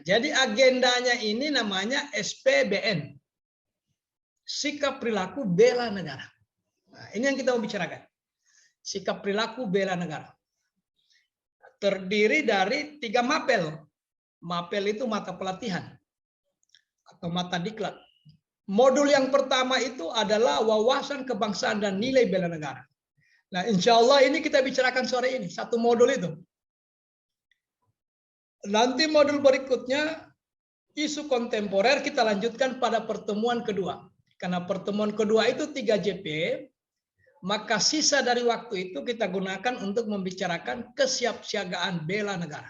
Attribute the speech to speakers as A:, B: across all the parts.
A: Jadi agendanya ini namanya SPBN. Sikap perilaku bela negara. Nah, ini yang kita mau bicarakan. Sikap perilaku bela negara. Terdiri dari 3 mapel. Mapel itu mata pelatihan atau mata diklat. Modul yang pertama itu adalah wawasan kebangsaan dan nilai bela negara. Nah, insya Allah ini kita bicarakan sore ini, satu modul itu. Nanti modul berikutnya, isu kontemporer kita lanjutkan pada pertemuan kedua. Karena pertemuan kedua itu 3 JP, maka sisa dari waktu itu kita gunakan untuk membicarakan kesiapsiagaan bela negara.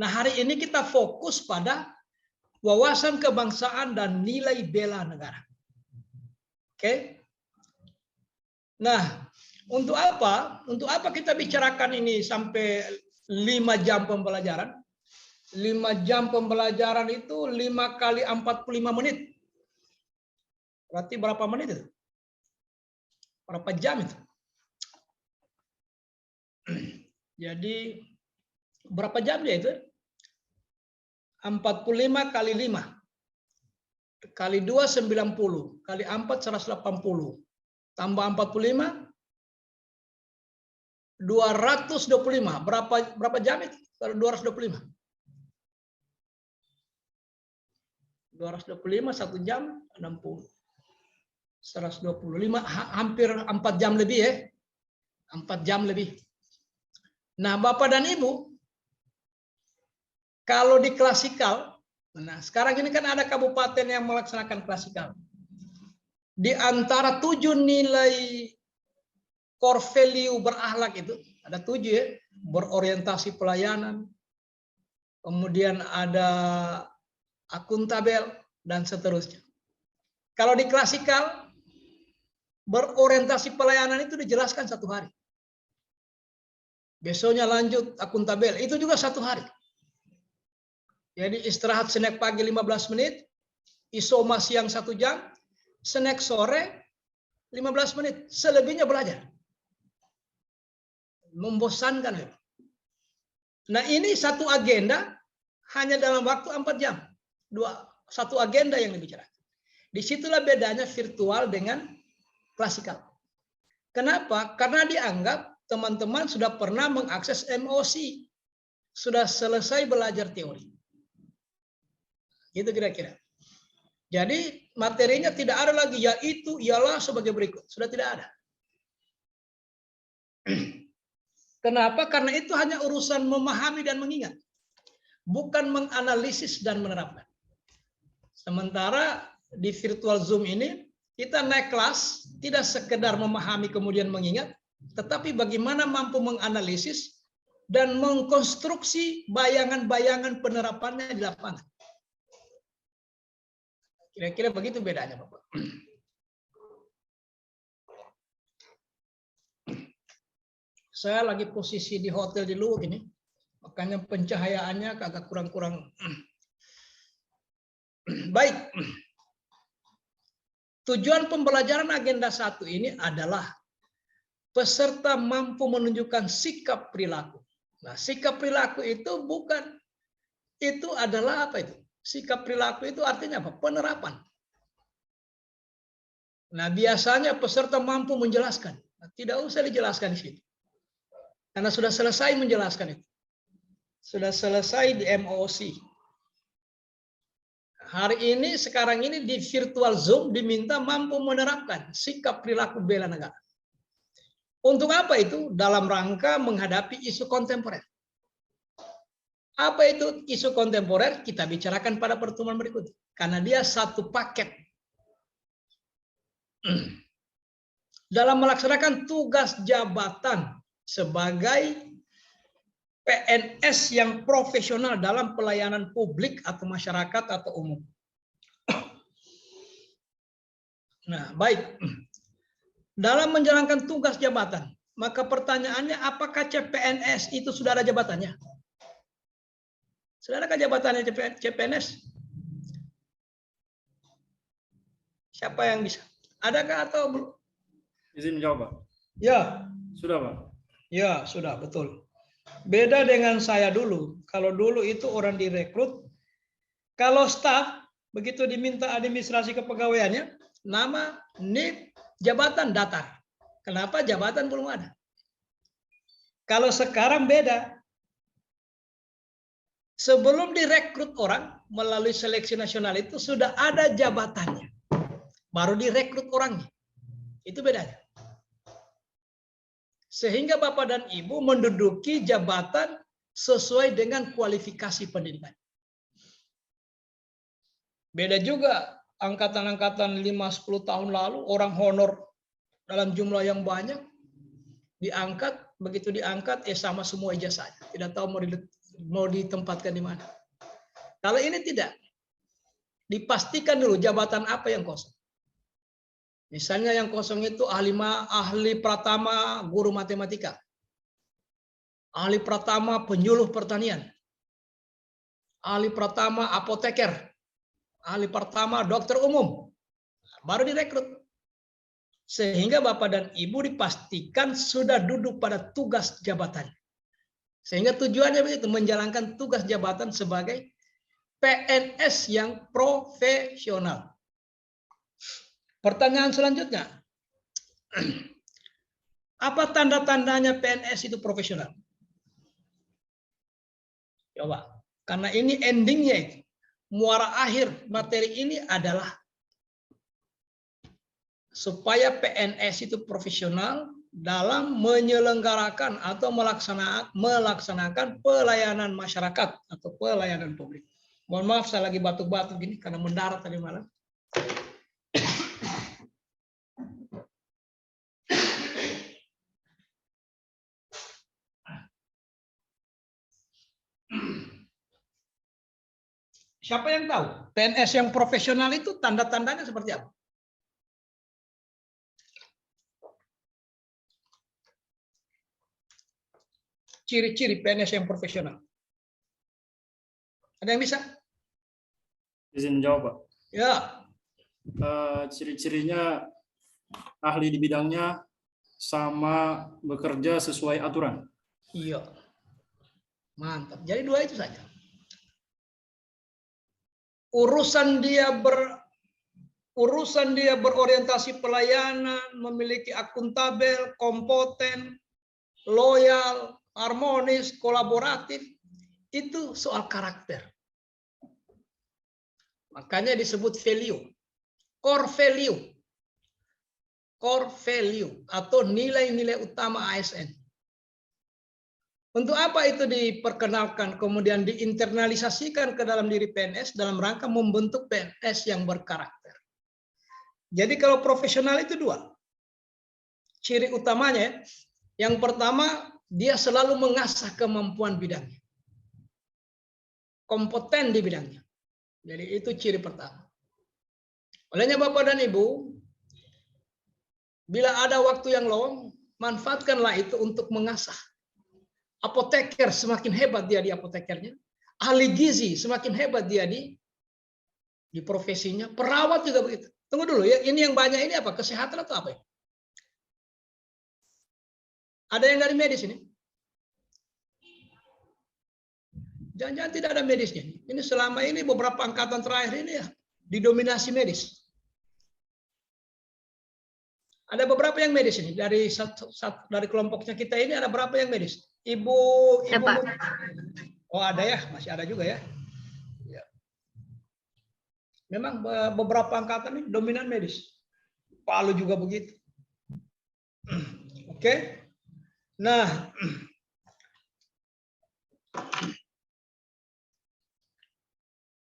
A: Nah, hari ini kita fokus pada wawasan kebangsaan dan nilai bela negara. Oke? Nah, untuk apa? Untuk apa kita bicarakan ini sampai 5 jam pembelajaran? 5 jam pembelajaran itu 5 kali 45 menit. Berarti berapa menit itu? Berapa jam itu? Jadi berapa jam dia itu? 45 kali 5. Kali 2 90, kali 4 180. Tambah 45 225. Berapa jam itu? 225. 225 1 jam 60. 125 hampir 4 jam lebih ya. 4 jam lebih. Nah, Bapak dan Ibu, kalau di klasikal, nah sekarang ini kan ada kabupaten yang melaksanakan klasikal. Di antara 7 nilai core value berakhlak itu, ada 7 ya, berorientasi pelayanan, kemudian ada akuntabel, dan seterusnya. Kalau di klasikal, berorientasi pelayanan itu dijelaskan 1 hari. Besoknya lanjut akuntabel, itu juga 1 hari. Jadi istirahat snack pagi 15 menit, isoma siang 1 jam, snack sore 15 menit, selebihnya belajar. Membosankan. Nah, ini satu agenda hanya dalam waktu 4 jam. Satu agenda yang dibicarakan. Disitulah bedanya virtual dengan klasikal. Kenapa? Karena dianggap teman-teman sudah pernah mengakses MOC. Sudah selesai belajar teori. Gitu kira-kira. Jadi materinya tidak ada lagi, yaitu, ialah, sebagai berikut. Sudah tidak ada. Kenapa? Karena itu hanya urusan memahami dan mengingat. Bukan menganalisis dan menerapkan. Sementara di virtual Zoom ini, kita naik kelas, tidak sekedar memahami kemudian mengingat, tetapi bagaimana mampu menganalisis dan mengkonstruksi bayangan-bayangan penerapannya di lapangan. Kira-kira begitu bedanya, Bapak. Saya lagi posisi di hotel di Luwuk ini, makanya pencahayaannya agak kurang-kurang. Baik. Tujuan pembelajaran agenda 1 ini adalah peserta mampu menunjukkan sikap perilaku. Nah, sikap perilaku itu adalah apa itu? Sikap perilaku itu artinya apa? Penerapan. Nah, biasanya peserta mampu menjelaskan. Nah, tidak usah dijelaskan di sini. Karena sudah selesai menjelaskan itu. Sudah selesai di MOC. Hari ini, sekarang ini di virtual Zoom diminta mampu menerapkan sikap perilaku bela negara. Untuk apa itu? Dalam rangka menghadapi isu kontemporer. Apa itu isu kontemporer? Kita bicarakan pada pertemuan berikut. Karena dia satu paket. Dalam melaksanakan tugas jabatan sebagai PNS yang profesional dalam pelayanan publik atau masyarakat atau umum. Nah, baik. Dalam menjalankan tugas jabatan, maka pertanyaannya, apakah CPNS itu sudah ada jabatannya? Sudah ada jabatannya CPNS? Siapa yang bisa? Adakah atau belum?
B: Izin menjawab, Pak.
A: Ya.
B: Sudah, Pak.
A: Ya, sudah, betul. Beda dengan saya dulu. Kalau dulu itu orang direkrut, kalau staf begitu diminta administrasi kepegawaiannya, nama, NIK, jabatan datar. Kenapa jabatan belum ada? Kalau sekarang beda. Sebelum direkrut orang melalui seleksi nasional itu sudah ada jabatannya. Baru direkrut orangnya. Itu bedanya. Sehingga Bapak dan Ibu menduduki jabatan sesuai dengan kualifikasi pendidikan. Beda juga angkatan-angkatan 5-10 tahun lalu orang honor dalam jumlah yang banyak diangkat, begitu diangkat sama semua ijazahnya. Tidak tahu mau ditempatkan di mana. Kalau ini tidak. Dipastikan dulu jabatan apa yang kosong. Misalnya yang kosong itu ahli pratama guru matematika. Ahli pratama penyuluh pertanian. Ahli pratama apoteker. Ahli pratama dokter umum. Baru direkrut. Sehingga Bapak dan Ibu dipastikan sudah duduk pada tugas jabatan. Sehingga tujuannya begitu, menjalankan tugas jabatan sebagai PNS yang profesional. Pertanyaan selanjutnya, apa tanda-tandanya PNS itu profesional? Coba, karena ini endingnya itu, muara akhir materi ini adalah supaya PNS itu profesional dalam menyelenggarakan atau melaksanakan pelayanan masyarakat atau pelayanan publik. Mohon maaf saya lagi batuk-batuk gini karena mendarat tadi malam. Siapa yang tahu? PNS yang profesional itu tanda-tandanya seperti apa? Ciri-ciri PNS yang profesional. Ada yang bisa?
B: Izin jawab, Pak.
A: Ya.
B: Ciri-cirinya ahli di bidangnya sama bekerja sesuai aturan.
A: Iya. Mantap. Jadi dua itu saja. Urusan dia berorientasi pelayanan, memiliki akuntabel, kompeten, loyal, harmonis, kolaboratif, itu soal karakter. Makanya disebut value. Core value atau nilai-nilai utama ASN. Untuk apa itu diperkenalkan, kemudian diinternalisasikan ke dalam diri PNS dalam rangka membentuk PNS yang berkarakter. Jadi kalau profesional itu dua. Ciri utamanya, yang pertama, dia selalu mengasah kemampuan bidangnya. Kompeten di bidangnya. Jadi itu ciri pertama. Olehnya Bapak dan Ibu, bila ada waktu yang lowong, manfaatkanlah itu untuk mengasah. Apoteker semakin hebat dia di apotekernya. Ahli gizi semakin hebat dia di profesinya. Perawat juga begitu. Tunggu dulu ya, ini yang banyak ini apa? Kesehatan atau apa ya? Ada yang dari medis ini? Jangan-jangan tidak ada medisnya. Ini selama ini beberapa angkatan terakhir ini ya didominasi medis. Ada beberapa yang medis ini dari kelompoknya kita ini ada berapa yang medis? Ibu. Oh ada ya, masih ada juga ya. Memang beberapa angkatan ini dominan medis. Palu juga begitu. Oke. Nah,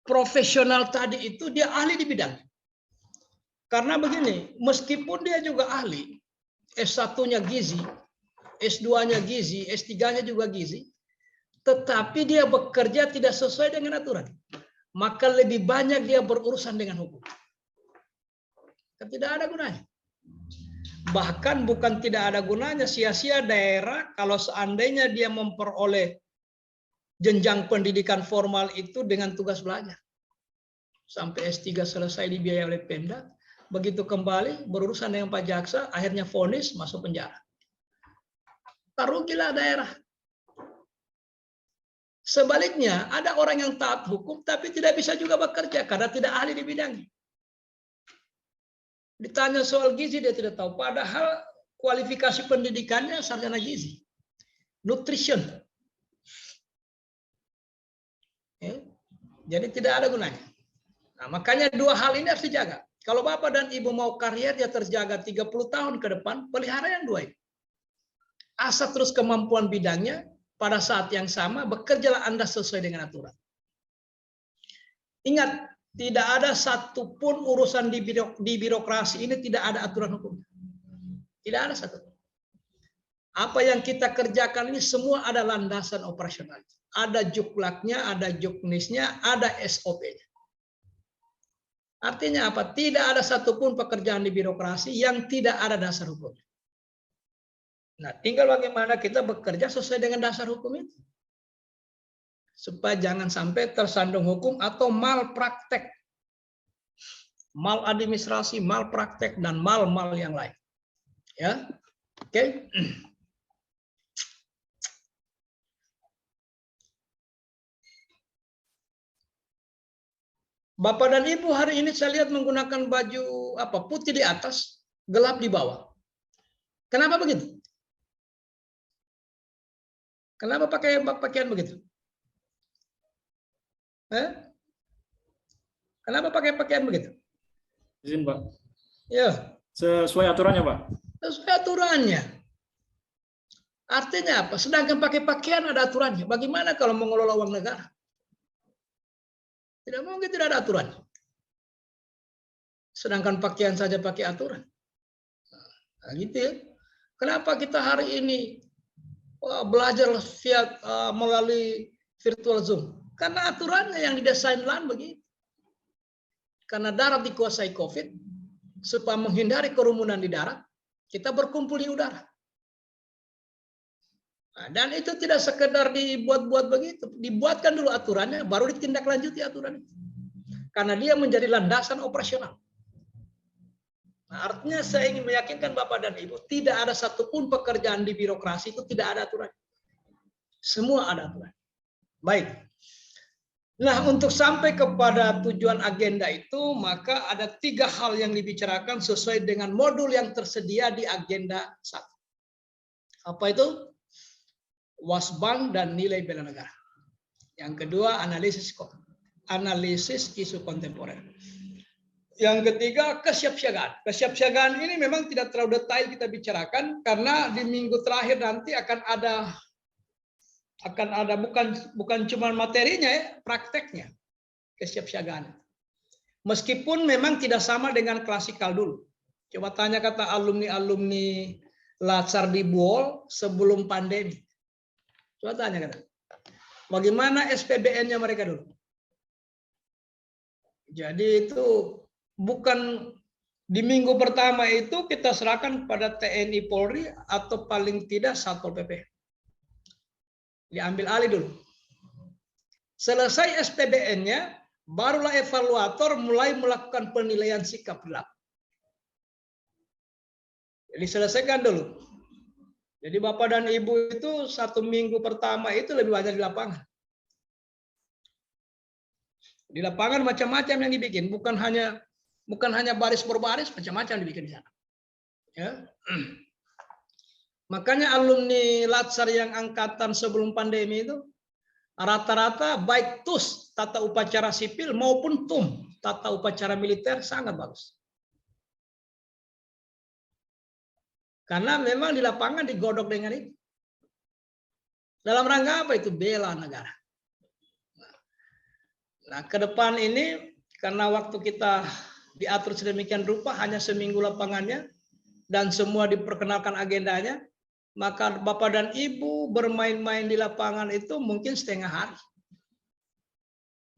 A: profesional tadi itu dia ahli di bidang. Karena begini, meskipun dia juga ahli, S1-nya gizi, S2-nya gizi, S3-nya juga gizi, tetapi dia bekerja tidak sesuai dengan aturan. Maka lebih banyak dia berurusan dengan hukum. Tidak ada gunanya. Bahkan bukan tidak ada gunanya, sia-sia daerah kalau seandainya dia memperoleh jenjang pendidikan formal itu dengan tugas belajar. Sampai S3 selesai dibiayai oleh Pemda, begitu kembali berurusan dengan Pak Jaksa, akhirnya vonis masuk penjara. Tarugilah daerah. Sebaliknya, ada orang yang taat hukum tapi tidak bisa juga bekerja karena tidak ahli di bidangnya. Ditanya soal gizi dia tidak tahu, padahal kualifikasi pendidikannya sarjana gizi, nutrition. Ya. Jadi tidak ada gunanya. Nah, makanya dua hal ini harus dijaga. Kalau Bapak dan Ibu mau karirnya terjaga 30 tahun ke depan, pelihara yang dua ini. Asah terus kemampuan bidangnya, pada saat yang sama bekerjalah Anda sesuai dengan aturan. Ingat, tidak ada satupun urusan di birokrasi ini tidak ada aturan hukum. Tidak ada satu. Apa yang kita kerjakan ini semua ada landasan operasional. Ada juklaknya, ada juknisnya, ada SOP-nya. Artinya apa? Tidak ada satupun pekerjaan di birokrasi yang tidak ada dasar hukum. Nah, tinggal bagaimana kita bekerja sesuai dengan dasar hukum itu. Supaya jangan sampai tersandung hukum atau malpraktek. Maladministrasi, malpraktek, dan mal-mal yang lain. Ya, oke. Bapak dan Ibu hari ini saya lihat menggunakan baju putih di atas, gelap di bawah. Kenapa begitu? Kenapa pakai pakaian begitu? Kenapa pakai pakaian begitu?
B: Izin, Pak.
A: Ya.
B: Sesuai aturannya, Pak.
A: Sesuai aturannya. Artinya apa? Sedangkan pakai pakaian ada aturannya. Bagaimana kalau mengelola uang negara? Tidak mungkin tidak ada aturan. Sedangkan pakaian saja pakai aturan. Nah, gitu ya. Kenapa kita hari ini belajar via melalui virtual Zoom? Karena aturannya yang didesain LAN begitu. Karena darat dikuasai COVID, supaya menghindari kerumunan di darat, kita berkumpul di udara. Nah, dan itu tidak sekedar dibuat-buat begitu. Dibuatkan dulu aturannya, baru ditindaklanjuti aturan itu. Karena dia menjadi landasan operasional. Nah, artinya saya ingin meyakinkan Bapak dan Ibu, tidak ada satupun pekerjaan di birokrasi itu tidak ada aturan. Semua ada aturan. Baik. Nah, untuk sampai kepada tujuan agenda itu, maka ada 3 hal yang dibicarakan sesuai dengan modul yang tersedia di agenda 1. Apa itu? Wasbank dan nilai bela negara. Yang kedua, analisis isu kontemporer. Yang ketiga, kesiapsiagaan. Kesiapsiagaan ini memang tidak terlalu detail kita bicarakan karena di minggu terakhir nanti akan ada bukan cuma materinya ya, prakteknya kesiapsiagaan. Meskipun memang tidak sama dengan klasikal dulu. Coba tanya kata alumni Latsar di Buol sebelum pandemi. Coba tanya kata. Bagaimana SPBN-nya mereka dulu? Jadi itu bukan di minggu pertama itu kita serahkan pada TNI Polri atau paling tidak Satpol PP. Diambil alih dulu. Selesai SPBN-nya, barulah evaluator mulai melakukan penilaian sikap berlaku. Jadi selesaikan dulu. Jadi Bapak dan Ibu itu 1 minggu pertama itu lebih banyak di lapangan. Di lapangan macam-macam yang dibikin, bukan hanya baris per baris, macam-macam dibikin di sana. Ya. Makanya alumni Latsar yang angkatan sebelum pandemi itu rata-rata baik TUS tata upacara sipil maupun TUM tata upacara militer sangat bagus. Karena memang di lapangan digodok dengan itu. Dalam rangka apa itu? Bela negara. Nah, ke depan ini karena waktu kita diatur sedemikian rupa hanya seminggu lapangannya dan semua diperkenalkan agendanya, maka Bapak dan Ibu bermain-main di lapangan itu mungkin setengah hari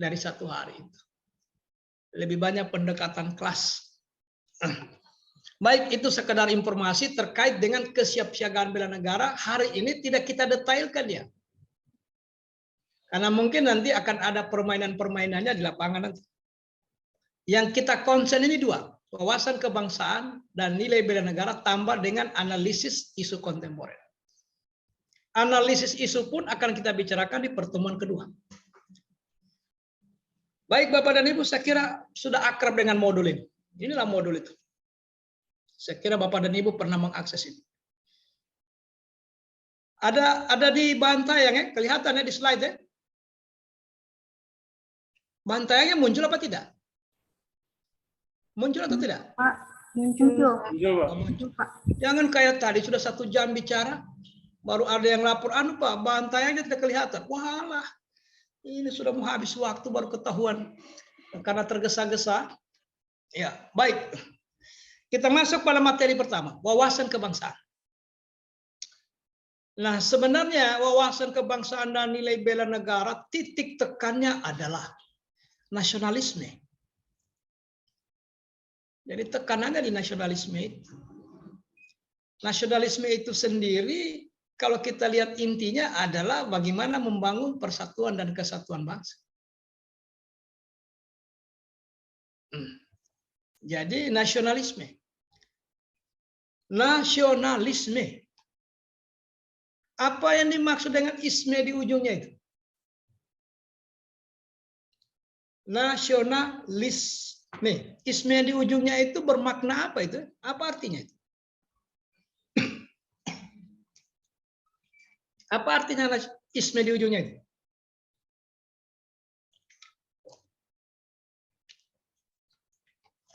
A: dari 1 hari itu. Lebih banyak pendekatan kelas. Baik, itu sekedar informasi terkait dengan kesiapsiagaan bela negara. Hari ini tidak kita detailkan ya. Karena mungkin nanti akan ada permainan-permainannya di lapangan nanti. Yang kita konsen ini 2. Wawasan kebangsaan dan nilai bela negara tambah dengan analisis isu kontemporer. analisis isu pun akan kita bicarakan di pertemuan kedua. Baik Bapak dan Ibu, saya kira sudah akrab dengan modul ini. Inilah modul itu. Saya kira Bapak dan Ibu pernah mengakses ini. Ada di bantayang ya, kelihatan ya di slide ya. Bantayangnya muncul apa tidak? Muncul atau tidak?
C: Pak, muncul.
B: Muncul, Pak.
A: Muncul. Jangan kayak tadi sudah 1 jam bicara, baru ada yang lapor, anu Pak, bantayangnya tidak kelihatan. Walah, ini sudah mau habis waktu baru ketahuan karena tergesa-gesa. Ya, baik. Kita masuk pada materi pertama, wawasan kebangsaan. Nah, sebenarnya wawasan kebangsaan dan nilai bela negara titik tekannya adalah nasionalisme. Jadi tekanannya di nasionalisme itu. Nasionalisme itu sendiri kalau kita lihat intinya adalah bagaimana membangun persatuan dan kesatuan bangsa. Jadi nasionalisme. Nasionalisme. Apa yang dimaksud dengan isme di ujungnya itu? Nasionalisme. Isme di ujungnya itu bermakna apa itu? Apa artinya itu? Apa artinya isme di ujungnya itu?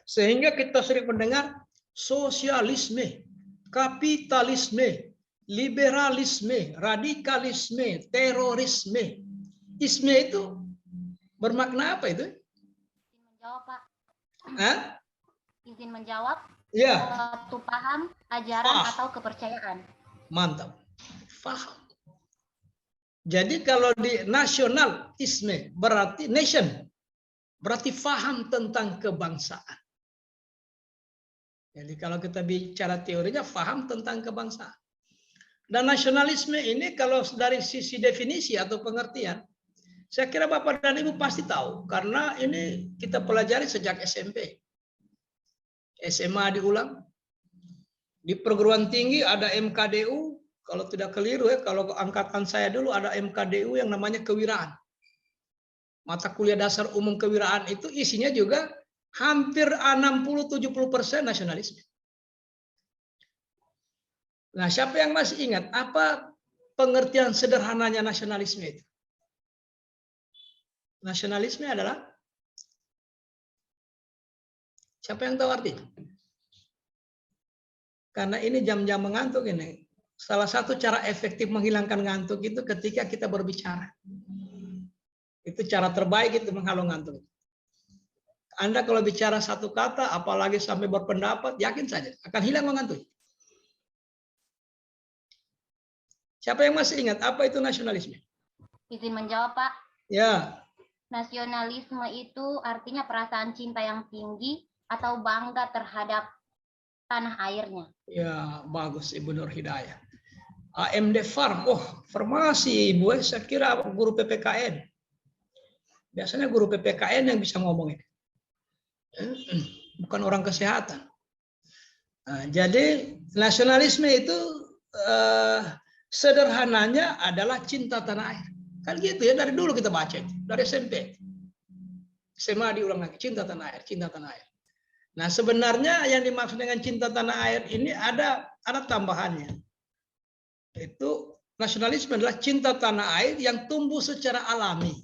A: Sehingga kita sering mendengar sosialisme, kapitalisme, liberalisme, radikalisme, terorisme. Isme itu bermakna apa itu?
C: Menjawab, Pak.
A: Hah?
C: Izin menjawab.
A: Ya.
C: Suatu paham, ajaran atau kepercayaan.
A: Mantap. Faham. Jadi kalau di nasionalisme berarti nation, berarti faham tentang kebangsaan. Jadi kalau kita bicara teorinya, faham tentang kebangsaan. Dan nasionalisme ini kalau dari sisi definisi atau pengertian, saya kira Bapak dan Ibu pasti tahu. Karena ini kita pelajari sejak SMP. SMA diulang. Di perguruan tinggi ada MKDU. Kalau tidak keliru ya, kalau angkatan saya dulu ada MKDU yang namanya kewiraan. Mata kuliah dasar umum kewiraan itu isinya juga hampir 60-70% nasionalisme. Nah, siapa yang masih ingat apa pengertian sederhananya nasionalisme itu? Nasionalisme adalah, siapa yang tahu artinya? Karena ini jam-jam mengantuk ini. Salah satu cara efektif menghilangkan ngantuk itu ketika kita berbicara. Itu cara terbaik itu menghalau ngantuk. Anda kalau bicara satu kata, apalagi sampai berpendapat, yakin saja akan hilang ngantuk. Siapa yang masih ingat apa itu nasionalisme?
C: Izin menjawab, Pak.
A: Ya.
C: Nasionalisme itu artinya perasaan cinta yang tinggi atau bangga terhadap tanah airnya.
A: Ya, bagus Ibu Nur Hidayah. AMD Farm, farmasi Ibu, saya kira guru PPKN. Biasanya guru PPKN yang bisa ngomong ini. Bukan orang kesehatan. Nah, jadi nasionalisme itu sederhananya adalah cinta tanah air. Kan gitu ya, dari dulu kita baca itu, dari SMP. SMA diulang lagi, cinta tanah air, cinta tanah air. Nah, sebenarnya yang dimaksud dengan cinta tanah air ini ada tambahannya. Itu nasionalisme adalah cinta tanah air yang tumbuh secara alami.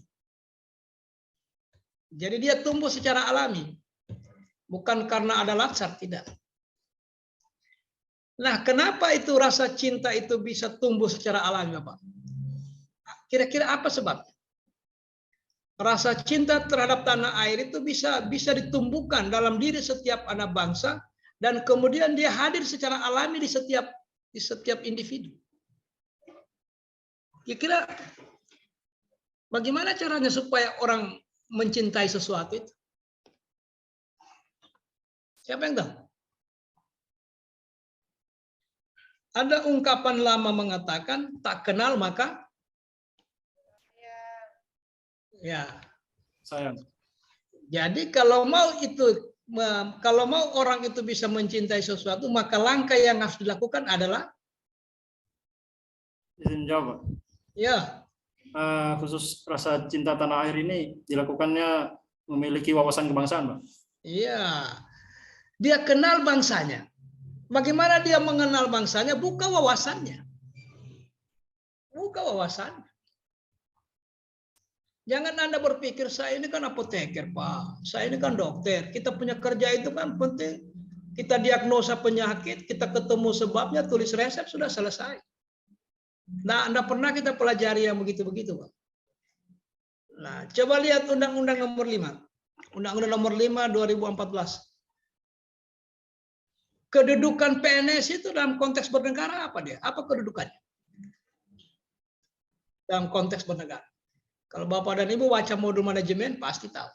A: Jadi dia tumbuh secara alami. Bukan karena ada latsar, tidak. Nah, kenapa itu rasa cinta itu bisa tumbuh secara alami, Bapak? Kira-kira apa sebabnya? Rasa cinta terhadap tanah air itu bisa ditumbuhkan dalam diri setiap anak bangsa dan kemudian dia hadir secara alami di setiap individu. Kira-kira bagaimana caranya supaya orang mencintai sesuatu itu? Siapa yang tahu? Ada ungkapan lama mengatakan tak kenal maka ya.
B: Sayang.
A: Jadi kalau mau orang itu bisa mencintai sesuatu, maka langkah yang harus dilakukan adalah
B: Izin jawab, Pak.
A: Ya,
B: Khusus rasa cinta tanah air ini dilakukannya memiliki wawasan kebangsaan, Pak.
A: iya. Dia kenal bangsanya. Bagaimana dia mengenal bangsanya? Buka wawasannya. Buka wawasannya. Jangan Anda berpikir, saya ini kan apoteker, Pak. Saya ini kan dokter. Kita punya kerja itu kan penting. Kita diagnosa penyakit, kita ketemu sebabnya, tulis resep, sudah selesai. Nah, Anda pernah kita pelajari yang begitu-begitu, Pak. Nah, coba lihat Undang-Undang nomor 5. Undang-Undang nomor 5 2014. Kedudukan PNS itu dalam konteks bernegara apa dia? Apa kedudukannya? Dalam konteks bernegara. Kalau Bapak dan Ibu baca modul manajemen pasti tahu.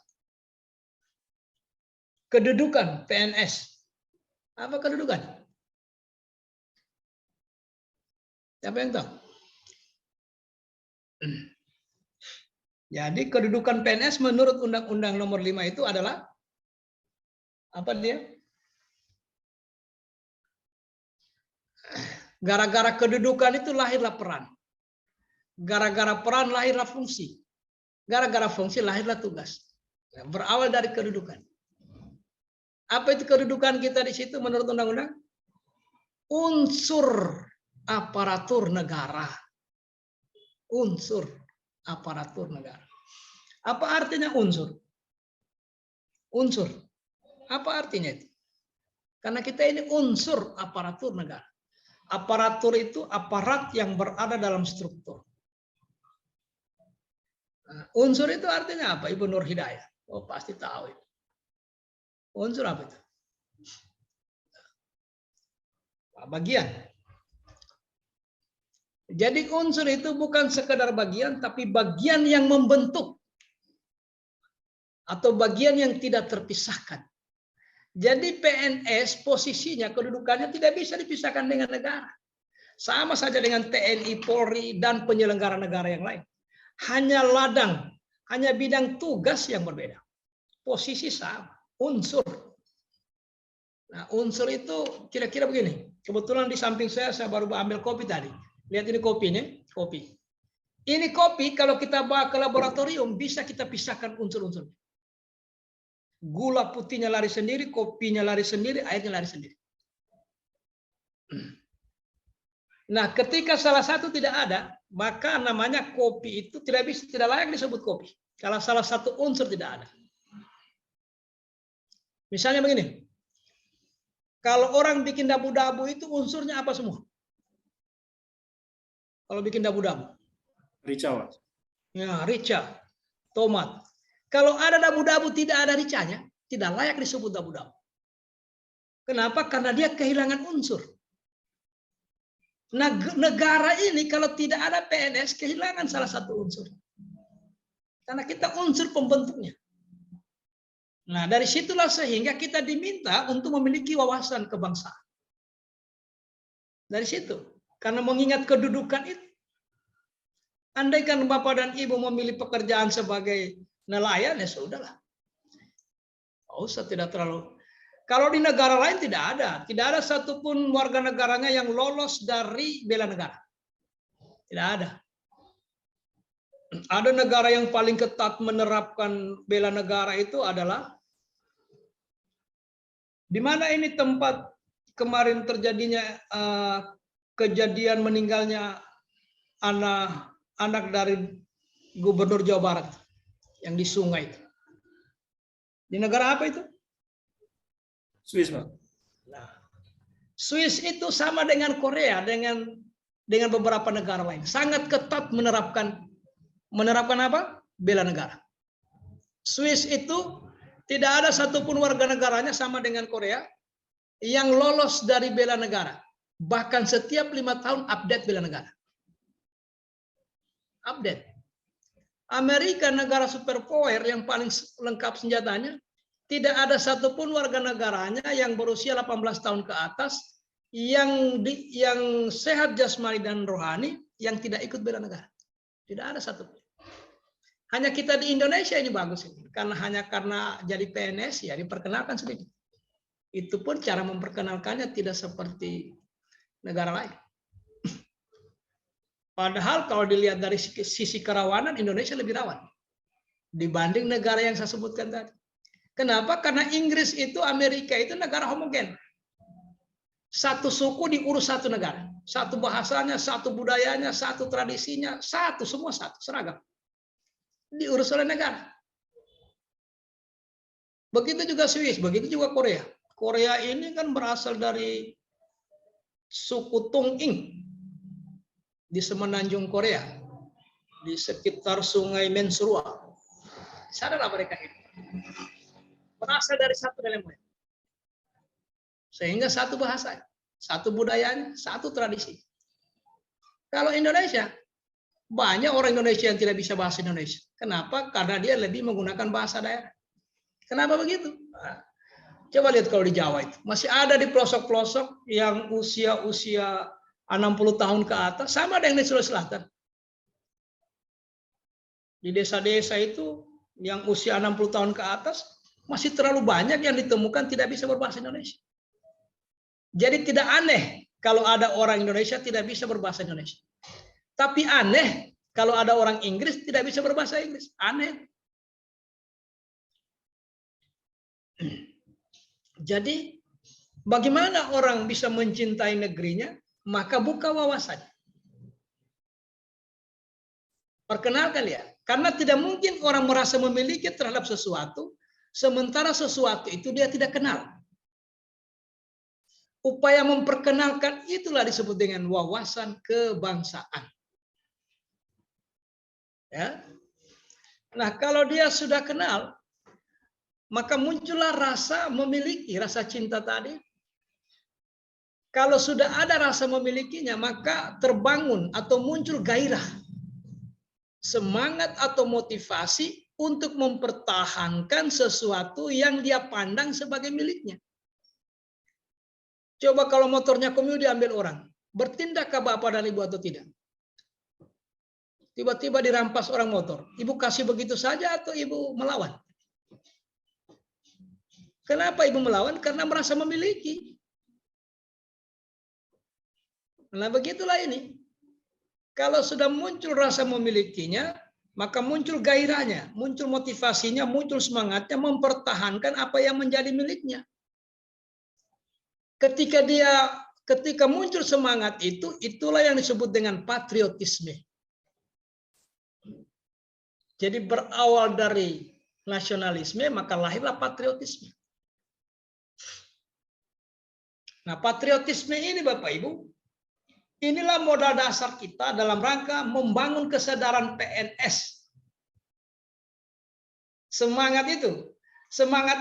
A: Kedudukan PNS. Apa kedudukan? Siapa yang tahu? Jadi kedudukan PNS menurut Undang-Undang nomor 5 itu adalah apa dia? Gara-gara kedudukan itu lahirlah peran. Gara-gara peran lahirlah fungsi. Gara-gara fungsi lahirlah tugas. Berawal dari kedudukan. Apa itu kedudukan kita di situ menurut undang-undang? Unsur aparatur negara. Unsur aparatur negara. Apa artinya unsur? Unsur. Apa artinya itu? Karena kita ini unsur aparatur negara. Aparatur itu aparat yang berada dalam struktur. Nah, unsur itu artinya apa? Ibu Nur Hidayah. Oh, pasti tahu itu. Unsur apa itu? Bagian. Jadi unsur itu bukan sekedar bagian, tapi bagian yang membentuk. Atau bagian yang tidak terpisahkan. Jadi PNS posisinya, kedudukannya tidak bisa dipisahkan dengan negara. Sama saja dengan TNI, Polri, dan penyelenggara negara yang lain. Hanya ladang, hanya bidang tugas yang berbeda. Posisi sama, unsur. Nah, unsur itu kira-kira begini. Kebetulan di samping saya baru ambil kopi tadi. Lihat ini kopinya, kopi. Ini kopi kalau kita bawa ke laboratorium bisa kita pisahkan unsur-unsur. Gula putihnya lari sendiri, kopinya lari sendiri, airnya lari sendiri. Nah, ketika salah satu tidak ada, maka namanya kopi itu tidak layak disebut kopi. Kalau salah satu unsur tidak ada. Misalnya begini. Kalau orang bikin dabu-dabu itu unsurnya apa semua? Kalau bikin dabu-dabu.
B: Rica, Pak.
A: Ya, rica, tomat. Kalau ada dabu-dabu tidak ada ricanya, tidak layak disebut dabu-dabu. Kenapa? Karena dia kehilangan unsur. Nah, negara ini kalau tidak ada PNS kehilangan salah satu unsur. Karena kita unsur pembentuknya. Nah, dari situlah sehingga kita diminta untuk memiliki wawasan kebangsaan. Dari situ. Karena mengingat kedudukan itu. Andaikan Bapak dan Ibu memilih pekerjaan sebagai nelayan, ya sudahlah. Oh, tidak terlalu. Kalau di negara lain tidak ada. Tidak ada satupun warga negaranya yang lolos dari bela negara. Tidak ada. Ada negara yang paling ketat menerapkan bela negara itu adalah di mana ini tempat kemarin terjadinya kejadian meninggalnya anak dari Gubernur Jawa Barat yang di sungai itu. Di negara apa itu?
B: Swiss, Pak.
A: Nah, Swiss itu sama dengan Korea, dengan beberapa negara lain. Sangat ketat menerapkan apa? Bela negara. Swiss itu tidak ada satupun warga negaranya sama dengan Korea yang lolos dari bela negara. Bahkan setiap 5 tahun update bela negara. Update. Amerika, negara superpower yang paling lengkap senjatanya, tidak ada satupun warga negaranya yang berusia 18 tahun ke atas yang sehat jasmani dan rohani yang tidak ikut bela negara. Tidak ada satupun. Hanya kita di Indonesia ini bagus ini. Karena jadi PNS ya diperkenalkan sedikit. Itu pun cara memperkenalkannya tidak seperti negara lain. Padahal kalau dilihat dari sisi kerawanan, Indonesia lebih rawan dibanding negara yang saya sebutkan tadi. Kenapa? Karena Inggris itu, Amerika itu negara homogen. Satu suku diurus satu negara. Satu bahasanya, satu budayanya, satu tradisinya, satu, semua satu, seragam. Diurus oleh negara. Begitu juga Swiss, begitu juga Korea. Korea ini kan berasal dari suku Tung-ing di semenanjung Korea, di sekitar Sungai Mansurua. Sadalah mereka ini berasal dari satu nenek moyang, sehingga satu bahasa, satu budaya, satu tradisi. Kalau Indonesia, banyak orang Indonesia yang tidak bisa bahasa Indonesia. Kenapa? Karena dia lebih menggunakan bahasa daerah. Kenapa begitu? Nah, coba lihat kalau di Jawa itu masih ada di pelosok-pelosok yang usia 60 tahun ke atas, sama dengan di Sulawesi Selatan. Di desa-desa itu yang usia 60 tahun ke atas masih terlalu banyak yang ditemukan tidak bisa berbahasa Indonesia. Jadi tidak aneh kalau ada orang Indonesia tidak bisa berbahasa Indonesia. Tapi aneh kalau ada orang Inggris tidak bisa berbahasa Inggris. Aneh. Jadi bagaimana orang bisa mencintai negerinya? Maka buka wawasannya. Perkenalkan ya. Karena tidak mungkin orang merasa memiliki terhadap sesuatu, sementara sesuatu itu dia tidak kenal. Upaya memperkenalkan itulah disebut dengan wawasan kebangsaan. Ya. Nah, kalau dia sudah kenal, maka muncullah rasa memiliki, rasa cinta tadi. Kalau sudah ada rasa memilikinya, maka terbangun atau muncul gairah, semangat atau motivasi untuk mempertahankan sesuatu yang dia pandang sebagai miliknya. Coba kalau motornya Komio diambil orang, bertindakkah bapak dan ibu atau tidak? Tiba-tiba dirampas orang motor, ibu kasih begitu saja atau ibu melawan? Kenapa ibu melawan? Karena merasa memiliki. Nah, begitulah ini. Kalau sudah muncul rasa memilikinya, maka muncul gairahnya, muncul motivasinya, muncul semangatnya mempertahankan apa yang menjadi miliknya. Ketika muncul semangat itu, itulah yang disebut dengan patriotisme. Jadi berawal dari nasionalisme, maka lahirlah patriotisme. Nah, patriotisme ini Bapak Ibu, inilah modal dasar kita dalam rangka membangun kesadaran PNS. Semangat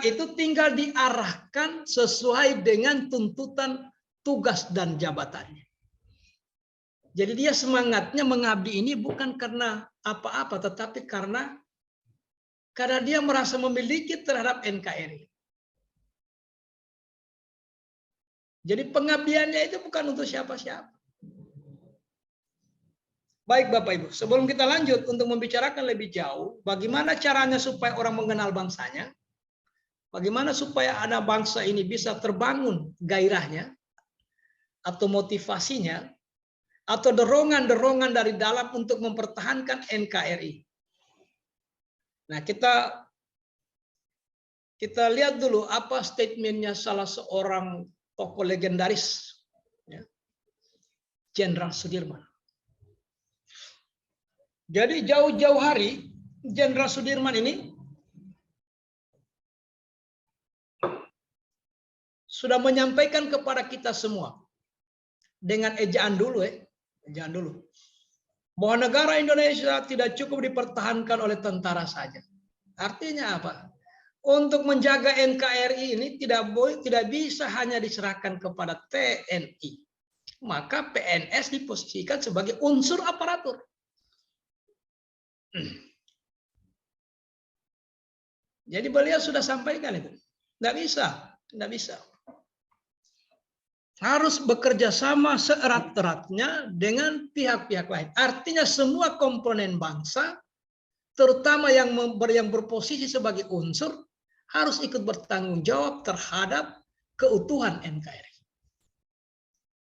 A: itu tinggal diarahkan sesuai dengan tuntutan tugas dan jabatannya. Jadi dia semangatnya mengabdi ini bukan karena apa-apa, tetapi karena dia merasa memiliki terhadap NKRI. Jadi pengabdiannya itu bukan untuk siapa-siapa. Baik Bapak Ibu, sebelum kita lanjut untuk membicarakan lebih jauh, bagaimana caranya supaya orang mengenal bangsanya, bagaimana supaya anak bangsa ini bisa terbangun gairahnya, atau motivasinya, atau dorongan-dorongan dari dalam untuk mempertahankan NKRI. Nah, kita lihat dulu apa statementnya salah seorang tokoh legendaris, Jenderal Sudirman. Jadi jauh-jauh hari Jenderal Sudirman ini sudah menyampaikan kepada kita semua dengan ejaan dulu bahwa negara Indonesia tidak cukup dipertahankan oleh tentara saja. Artinya apa? Untuk menjaga NKRI ini tidak bisa hanya diserahkan kepada TNI. Maka PNS diposisikan sebagai unsur aparatur. Jadi beliau sudah sampaikan itu. Tidak bisa. Harus bekerja sama seerat-eratnya dengan pihak-pihak lain. Artinya semua komponen bangsa, terutama yang berposisi sebagai unsur, harus ikut bertanggung jawab terhadap keutuhan NKRI.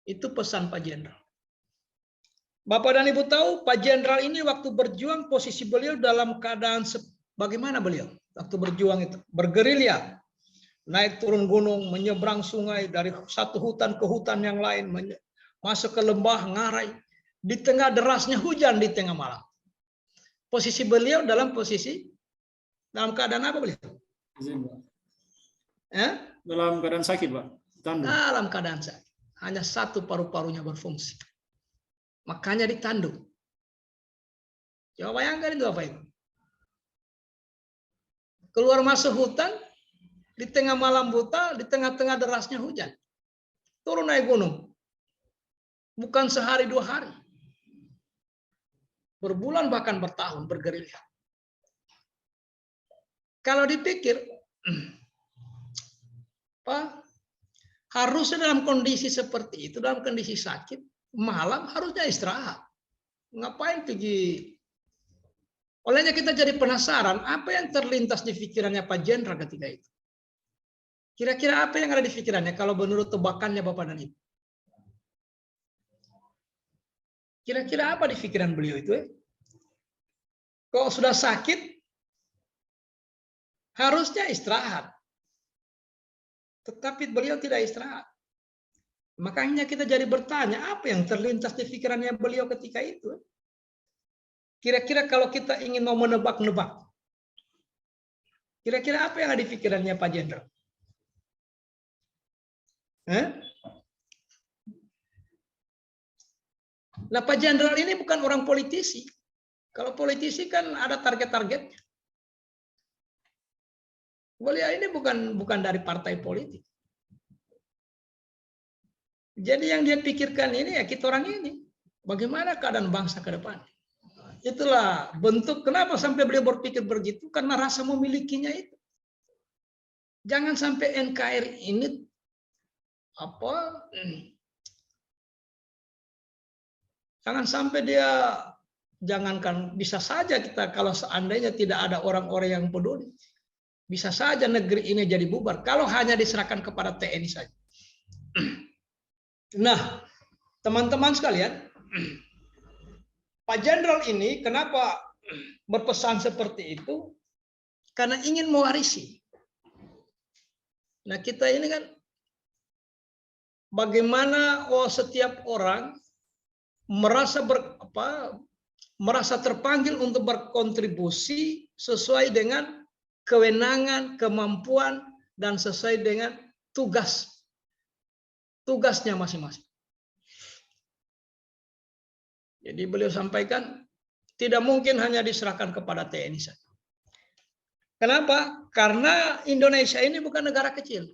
A: Itu pesan Pak Jenderal. Bapak dan Ibu tahu Pak Jenderal ini waktu berjuang posisi beliau dalam keadaan bagaimana beliau? Waktu berjuang itu bergerilya, naik turun gunung, menyeberang sungai dari satu hutan ke hutan yang lain, masuk ke lembah Ngarai, di tengah derasnya hujan di tengah malam. Posisi beliau dalam keadaan apa beliau?
B: Dalam keadaan sakit, Pak. Tanduk.
A: Dalam keadaan sakit. Hanya satu paru-parunya berfungsi. Makanya ditanduk. Coba bayangkan itu apa itu? Keluar masuk hutan, di tengah malam buta, di tengah-tengah derasnya hujan. Turun naik gunung. Bukan sehari dua hari. Berbulan bahkan bertahun bergerilya. Kalau dipikir, Pak, harusnya dalam kondisi seperti itu, dalam kondisi sakit, malam harusnya istirahat. Ngapain pergi? Olehnya kita jadi penasaran, apa yang terlintas di pikirannya Pak Jenderal ketika itu? Kira-kira apa yang ada di pikirannya kalau menurut tebakannya Bapak dan Ibu? Kira-kira apa di pikiran beliau itu? Kalau sudah sakit, harusnya istirahat. Tetapi beliau tidak istirahat. Makanya kita jadi bertanya, apa yang terlintas di pikirannya beliau ketika itu? Kira-kira kalau kita ingin mau menebak-nebak, kira-kira apa yang ada di pikirannya Pak Jenderal? Nah, Pak Jenderal ini bukan orang politisi. Kalau politisi kan ada target-targetnya. Beliau ini bukan dari partai politik. Jadi yang dia pikirkan ini ya kita orang ini. Bagaimana keadaan bangsa ke depan? Itulah bentuk kenapa sampai beliau berpikir begitu, karena rasa memilikinya itu. Jangan sampai NKRI ini jangan sampai dia, jangankan bisa saja kita kalau seandainya tidak ada orang-orang yang peduli, bisa saja negeri ini jadi bubar kalau hanya diserahkan kepada TNI saja. Nah, teman-teman sekalian, Pak Jenderal ini kenapa berpesan seperti itu? Karena ingin mewarisi. Nah, kita ini kan bagaimana setiap orang merasa merasa terpanggil untuk berkontribusi sesuai dengan kewenangan, kemampuan, dan sesuai dengan tugasnya masing-masing. Jadi beliau sampaikan tidak mungkin hanya diserahkan kepada TNI saja. Kenapa? Karena Indonesia ini bukan negara kecil.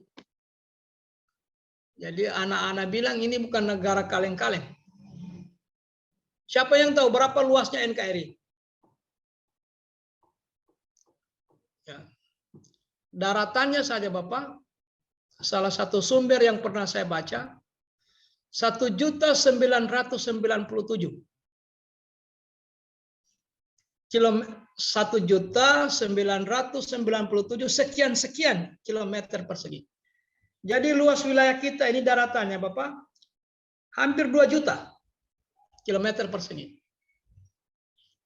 A: Jadi anak-anak bilang ini bukan negara kaleng-kaleng. Siapa yang tahu berapa luasnya NKRI? Ya. Daratannya saja Bapak, salah satu sumber yang pernah saya baca, 1.997 1.997 sekian kilometer persegi. Jadi luas wilayah kita ini daratannya Bapak hampir 2 juta kilometer persegi.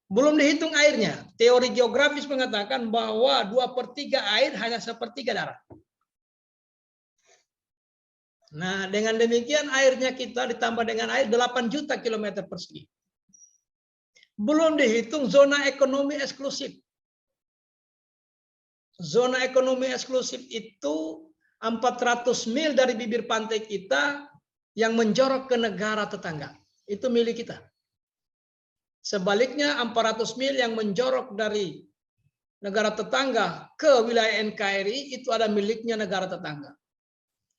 A: Belum dihitung airnya. Teori geografis mengatakan bahwa 2/3 air hanya 1/3 darat. Nah, dengan demikian airnya kita ditambah dengan air 8 juta kilometer persegi. Belum dihitung zona ekonomi eksklusif. Zona ekonomi eksklusif itu 400 mil dari bibir pantai kita yang menjorok ke negara tetangga. Itu milik kita. Sebaliknya 400 mil yang menjorok dari negara tetangga ke wilayah NKRI itu ada miliknya negara tetangga.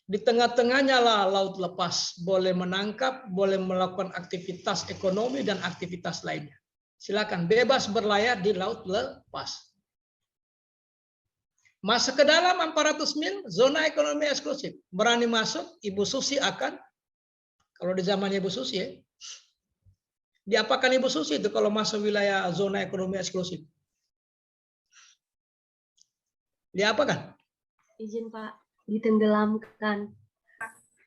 A: Di tengah-tengahnya lah laut lepas, boleh menangkap, boleh melakukan aktivitas ekonomi dan aktivitas lainnya. Silakan bebas berlayar di laut lepas. Masuk ke dalam 400 mil zona ekonomi eksklusif. Berani masuk, Ibu Susi akan, kalau di zamannya Ibu Susi ya, diapakan Ibu Susi itu kalau masuk wilayah zona ekonomi eksklusif? Diapakan?
D: Izin Pak, ditenggelamkan.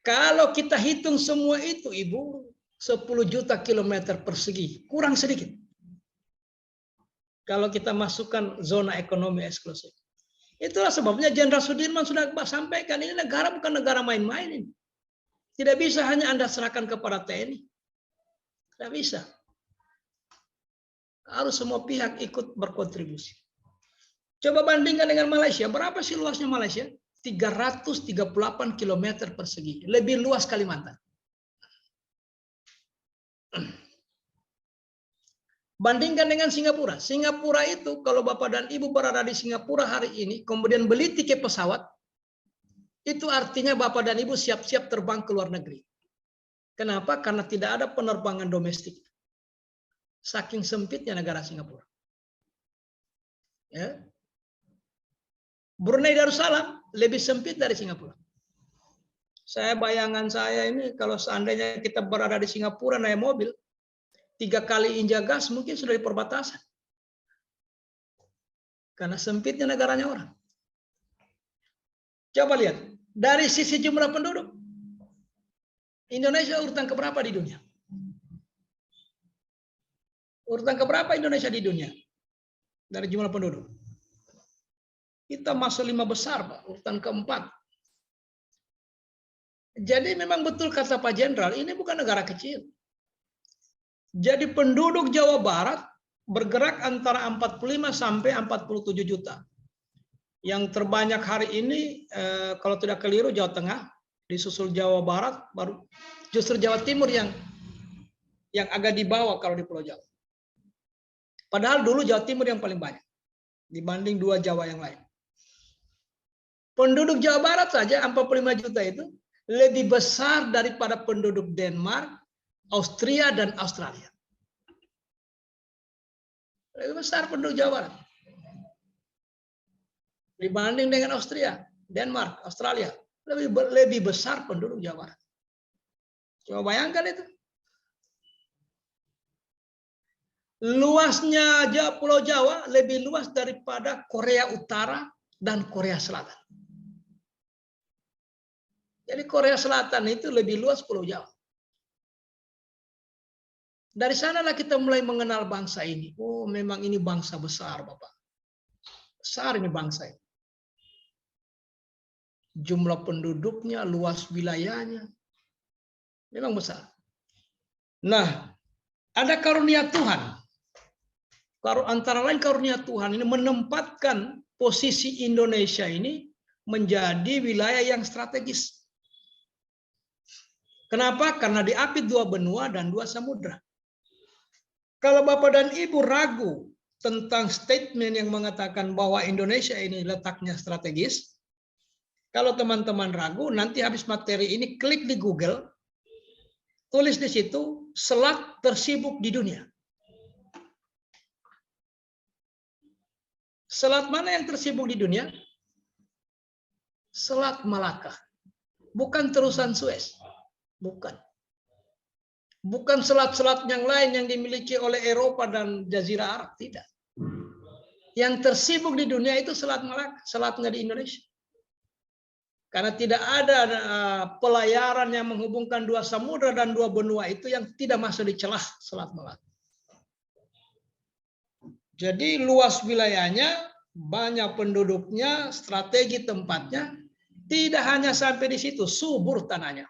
A: Kalau kita hitung semua itu Ibu, 10 juta kilometer persegi, kurang sedikit. Kalau kita masukkan zona ekonomi eksklusif. Itulah sebabnya Jenderal Sudirman sudah sampaikan, ini negara bukan negara main-main ini. Tidak bisa hanya Anda serahkan kepada TNI. Tidak bisa. Harus semua pihak ikut berkontribusi. Coba bandingkan dengan Malaysia. Berapa sih luasnya Malaysia? 338 km persegi. Lebih luas Kalimantan. Bandingkan dengan Singapura. Singapura itu kalau Bapak dan Ibu berada di Singapura hari ini, kemudian beli tiket pesawat, itu artinya Bapak dan Ibu siap-siap terbang ke luar negeri. Kenapa? Karena tidak ada penerbangan domestik. Saking sempitnya negara Singapura. Ya. Brunei Darussalam lebih sempit dari Singapura. Bayangan saya ini kalau seandainya kita berada di Singapura naik mobil, 3 kali injak gas mungkin sudah di perbatasan. Karena sempitnya negaranya orang. Coba lihat, dari sisi jumlah penduduk, Indonesia urutan keberapa di dunia? Urutan keberapa Indonesia di dunia? Dari jumlah penduduk. Kita masuk 5 besar, Pak, urutan keempat. Jadi memang betul kata Pak Jenderal, ini bukan negara kecil. Jadi penduduk Jawa Barat bergerak antara 45 sampai 47 juta. Yang terbanyak hari ini, kalau tidak keliru, Jawa Tengah, disusul Jawa Barat, baru justru Jawa Timur yang agak di bawah kalau di Pulau Jawa. Padahal dulu Jawa Timur yang paling banyak dibanding 2 Jawa yang lain. Penduduk Jawa Barat saja 45 juta itu lebih besar daripada penduduk Denmark, Austria, dan Australia. Lebih besar penduduk Jawa Barat. Dibanding dengan Austria, Denmark, Australia. Lebih besar penduduk Jawa Barat. Coba bayangkan itu. Luasnya Pulau Jawa lebih luas daripada Korea Utara dan Korea Selatan. Jadi Korea Selatan itu lebih luas Pulau Jawa. Dari sanalah kita mulai mengenal bangsa ini. Oh, memang ini bangsa besar, Bapak. Besar ini bangsa ini. Jumlah penduduknya, luas wilayahnya, memang besar. Nah, ada karunia Tuhan. Antara lain karunia Tuhan ini menempatkan posisi Indonesia ini menjadi wilayah yang strategis. Kenapa? Karena diapit 2 benua dan 2 samudra. Kalau Bapak dan Ibu ragu tentang statement yang mengatakan bahwa Indonesia ini letaknya strategis, kalau teman-teman ragu, nanti habis materi ini klik di Google, tulis di situ selat tersibuk di dunia. Selat mana yang tersibuk di dunia? Selat Malaka. Bukan terusan Suez. Bukan. Bukan selat-selat yang lain yang dimiliki oleh Eropa dan Jazirah Arab. Tidak. Yang tersibuk di dunia itu Selat Malaka. Selatnya di Indonesia. Karena tidak ada pelayaran yang menghubungkan 2 samudra dan 2 benua itu yang tidak masuk di celah Selat Malaka. Jadi luas wilayahnya, banyak penduduknya, strategi tempatnya, tidak hanya sampai di situ, subur tanahnya.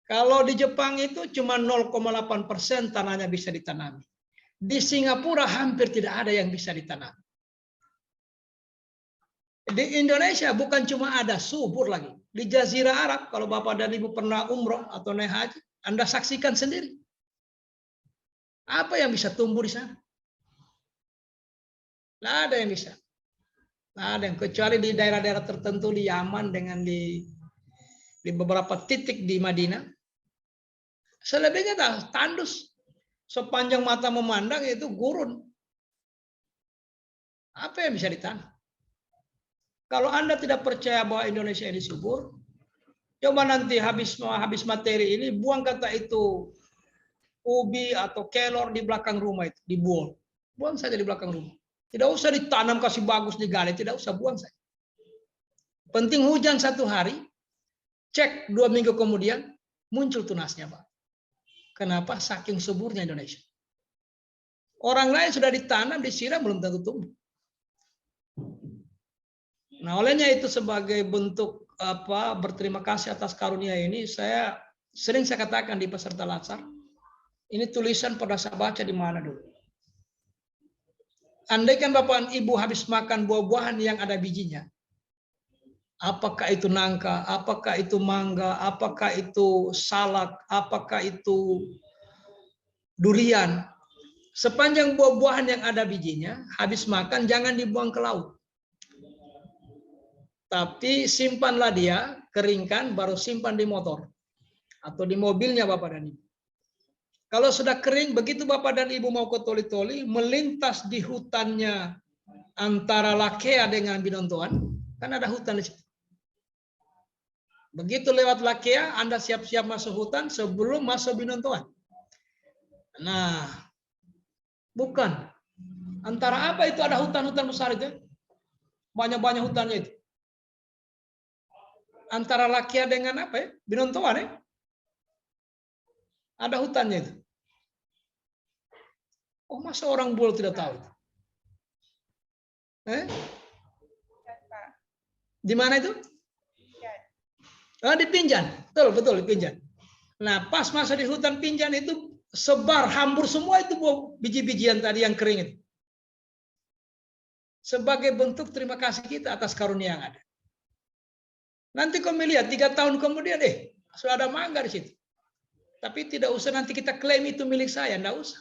A: Kalau di Jepang itu cuma 0,8% tanahnya bisa ditanami. Di Singapura hampir tidak ada yang bisa ditanami. Di Indonesia bukan cuma ada, subur lagi. Di Jazirah Arab, kalau Bapak dan Ibu pernah umroh atau naik haji, Anda saksikan sendiri. Apa yang bisa tumbuh di sana? Tidak ada yang bisa. Tidak ada yang, kecuali di daerah-daerah tertentu di Yaman dengan di beberapa titik di Madinah. Selebihnya tandus. Sepanjang mata memandang itu gurun. Apa yang bisa ditanam? Kalau Anda tidak percaya bahwa Indonesia ini subur, coba nanti habis materi ini buang kata itu ubi atau kelor di belakang rumah itu, dibuang. Buang saja di belakang rumah. Tidak usah ditanam kasih bagus digali, tidak usah, buang saja. Penting hujan 1 hari, Cek 2 minggu kemudian muncul tunasnya, Pak. Kenapa? Saking suburnya Indonesia. Orang lain sudah ditanam, disiram belum tentu tumbuh. Nah, olehnya itu sebagai bentuk berterima kasih atas karunia ini, saya katakan di peserta latsar, ini tulisan pernah saya baca di mana dulu. Andaikan Bapak dan Ibu habis makan buah-buahan yang ada bijinya, apakah itu nangka, apakah itu mangga, apakah itu salak, apakah itu durian, sepanjang buah-buahan yang ada bijinya, habis makan jangan dibuang ke laut. Tapi simpanlah dia, keringkan, baru simpan di motor. Atau di mobilnya Bapak dan Ibu. Kalau sudah kering, begitu Bapak dan Ibu mau ke Toli-Toli, melintas di hutannya antara Lakea dengan Binontoan, kan ada hutan di situ. Begitu lewat Lakea, Anda siap-siap masuk hutan sebelum masuk Binontoan. Nah, bukan. Antara apa itu ada hutan-hutan besar itu? Banyak-banyak hutannya itu. Antara Lakea dengan apa ya? Binontoan ya? Ada hutannya itu. Oh, masa orang Bul tidak tahu? Di mana itu? Di Pinjan. Betul, di Pinjan. Nah, pas masa di hutan Pinjan itu sebar, hambur semua itu biji-bijian tadi yang kering itu. Sebagai bentuk terima kasih kita atas karunia yang ada. Nanti kau melihat 3 tahun kemudian, sudah ada mangga di situ. Tapi tidak usah nanti kita klaim itu milik saya, tidak usah.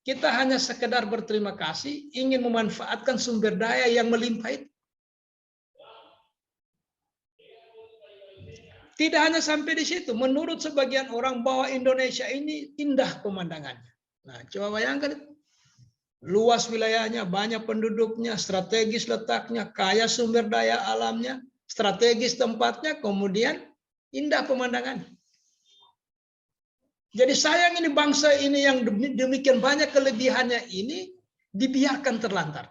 A: Kita hanya sekedar berterima kasih, ingin memanfaatkan sumber daya yang melimpah itu. Tidak hanya sampai di situ, menurut sebagian orang bahwa Indonesia ini indah pemandangannya. Nah, coba bayangkan itu. Luas wilayahnya, banyak penduduknya, strategis letaknya, kaya sumber daya alamnya, strategis tempatnya, kemudian indah pemandangannya. Jadi sayang ini bangsa ini yang demikian banyak kelebihannya ini dibiarkan terlantar.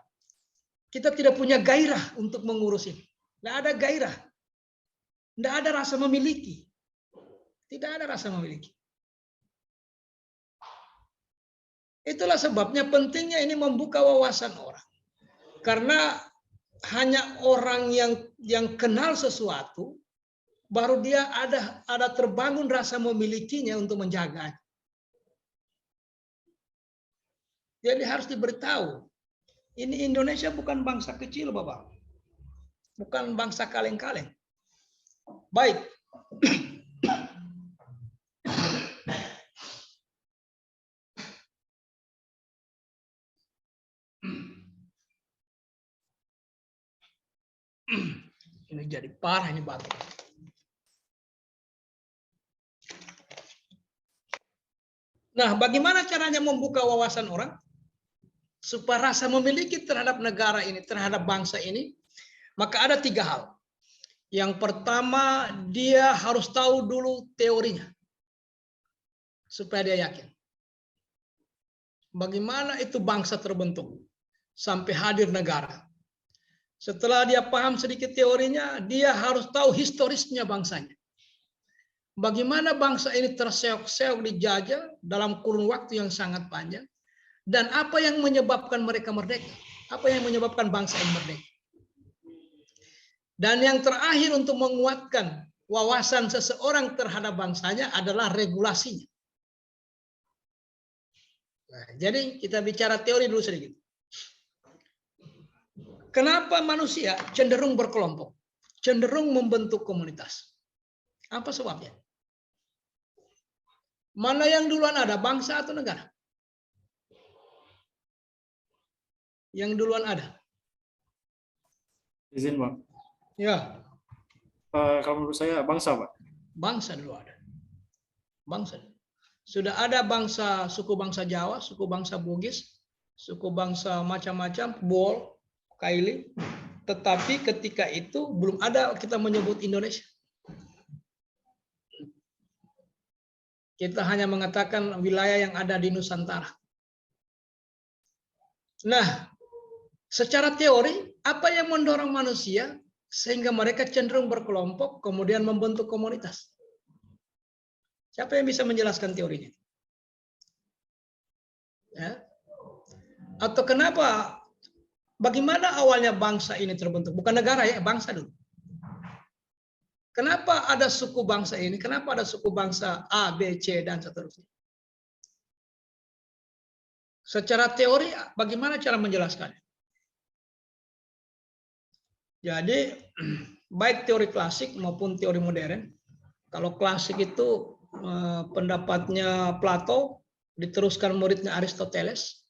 A: Kita tidak punya gairah untuk mengurus ini. Tidak ada gairah. Tidak ada rasa memiliki. Tidak ada rasa memiliki. Itulah sebabnya pentingnya ini membuka wawasan orang. Karena hanya orang yang kenal sesuatu, baru dia ada terbangun rasa memilikinya untuk menjaganya. Jadi harus diberitahu. Ini Indonesia bukan bangsa kecil, Bapak. Bukan bangsa kaleng-kaleng. Baik. Ini jadi parah ini batuk. Nah, bagaimana caranya membuka wawasan orang supaya rasa memiliki terhadap negara ini, terhadap bangsa ini? Maka ada 3 hal. Yang pertama, dia harus tahu dulu teorinya supaya dia yakin. Bagaimana itu bangsa terbentuk sampai hadir negara. Setelah dia paham sedikit teorinya, dia harus tahu historisnya bangsanya. Bagaimana bangsa ini terseok-seok dijajah dalam kurun waktu yang sangat panjang. Dan apa yang menyebabkan mereka merdeka. Apa yang menyebabkan bangsa ini merdeka. Dan yang terakhir untuk menguatkan wawasan seseorang terhadap bangsanya adalah regulasinya. Nah, jadi kita bicara teori dulu sedikit. Kenapa manusia cenderung berkelompok, cenderung membentuk komunitas? Apa sebabnya? Mana yang duluan ada, bangsa atau negara? Yang duluan ada.
B: Izin, Pak.
A: Ya.
B: Kalau menurut saya bangsa, Pak.
A: Bangsa dulu ada. Bangsa. Sudah ada bangsa, suku bangsa Jawa, suku bangsa Bugis, suku bangsa macam-macam, Bol, Kaili. Tetapi ketika itu belum ada kita menyebut Indonesia. Kita hanya mengatakan wilayah yang ada di Nusantara. Nah, secara teori, apa yang mendorong manusia Sehingga mereka cenderung berkelompok, kemudian membentuk komunitas. Siapa yang bisa menjelaskan teorinya? Ya. Atau kenapa, bagaimana awalnya bangsa ini terbentuk? Bukan negara ya, bangsa dulu. Kenapa ada suku bangsa ini? Kenapa ada suku bangsa A, B, C, dan seterusnya? Secara teori, bagaimana cara menjelaskannya? Jadi, baik teori klasik maupun teori modern, kalau klasik itu pendapatnya Plato, diteruskan muridnya Aristoteles,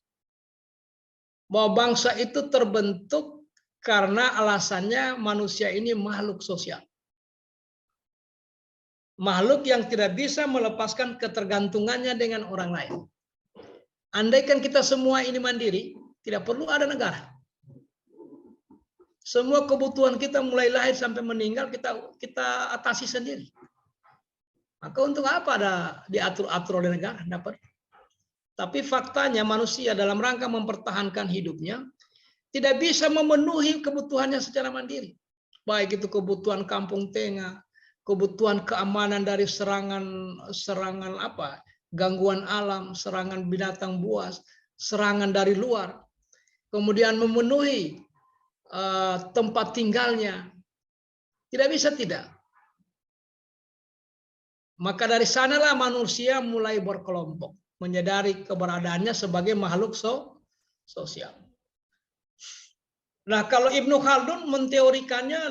A: bahwa bangsa itu terbentuk karena alasannya manusia ini makhluk sosial. Makhluk yang tidak bisa melepaskan ketergantungannya dengan orang lain. Andaikan kita semua ini mandiri, tidak perlu ada negara. Semua kebutuhan kita mulai lahir sampai meninggal kita atasi sendiri. Maka untuk apa ada diatur-atur oleh negara? Dapat. Tapi faktanya manusia dalam rangka mempertahankan hidupnya tidak bisa memenuhi kebutuhannya secara mandiri. Baik itu kebutuhan kampung tengah, kebutuhan keamanan dari serangan gangguan alam, serangan binatang buas, serangan dari luar, kemudian memenuhi tempat tinggalnya, tidak bisa tidak. Maka dari sanalah manusia mulai berkelompok, menyadari keberadaannya sebagai makhluk sosial. Nah, kalau Ibnu Khaldun menteorikannya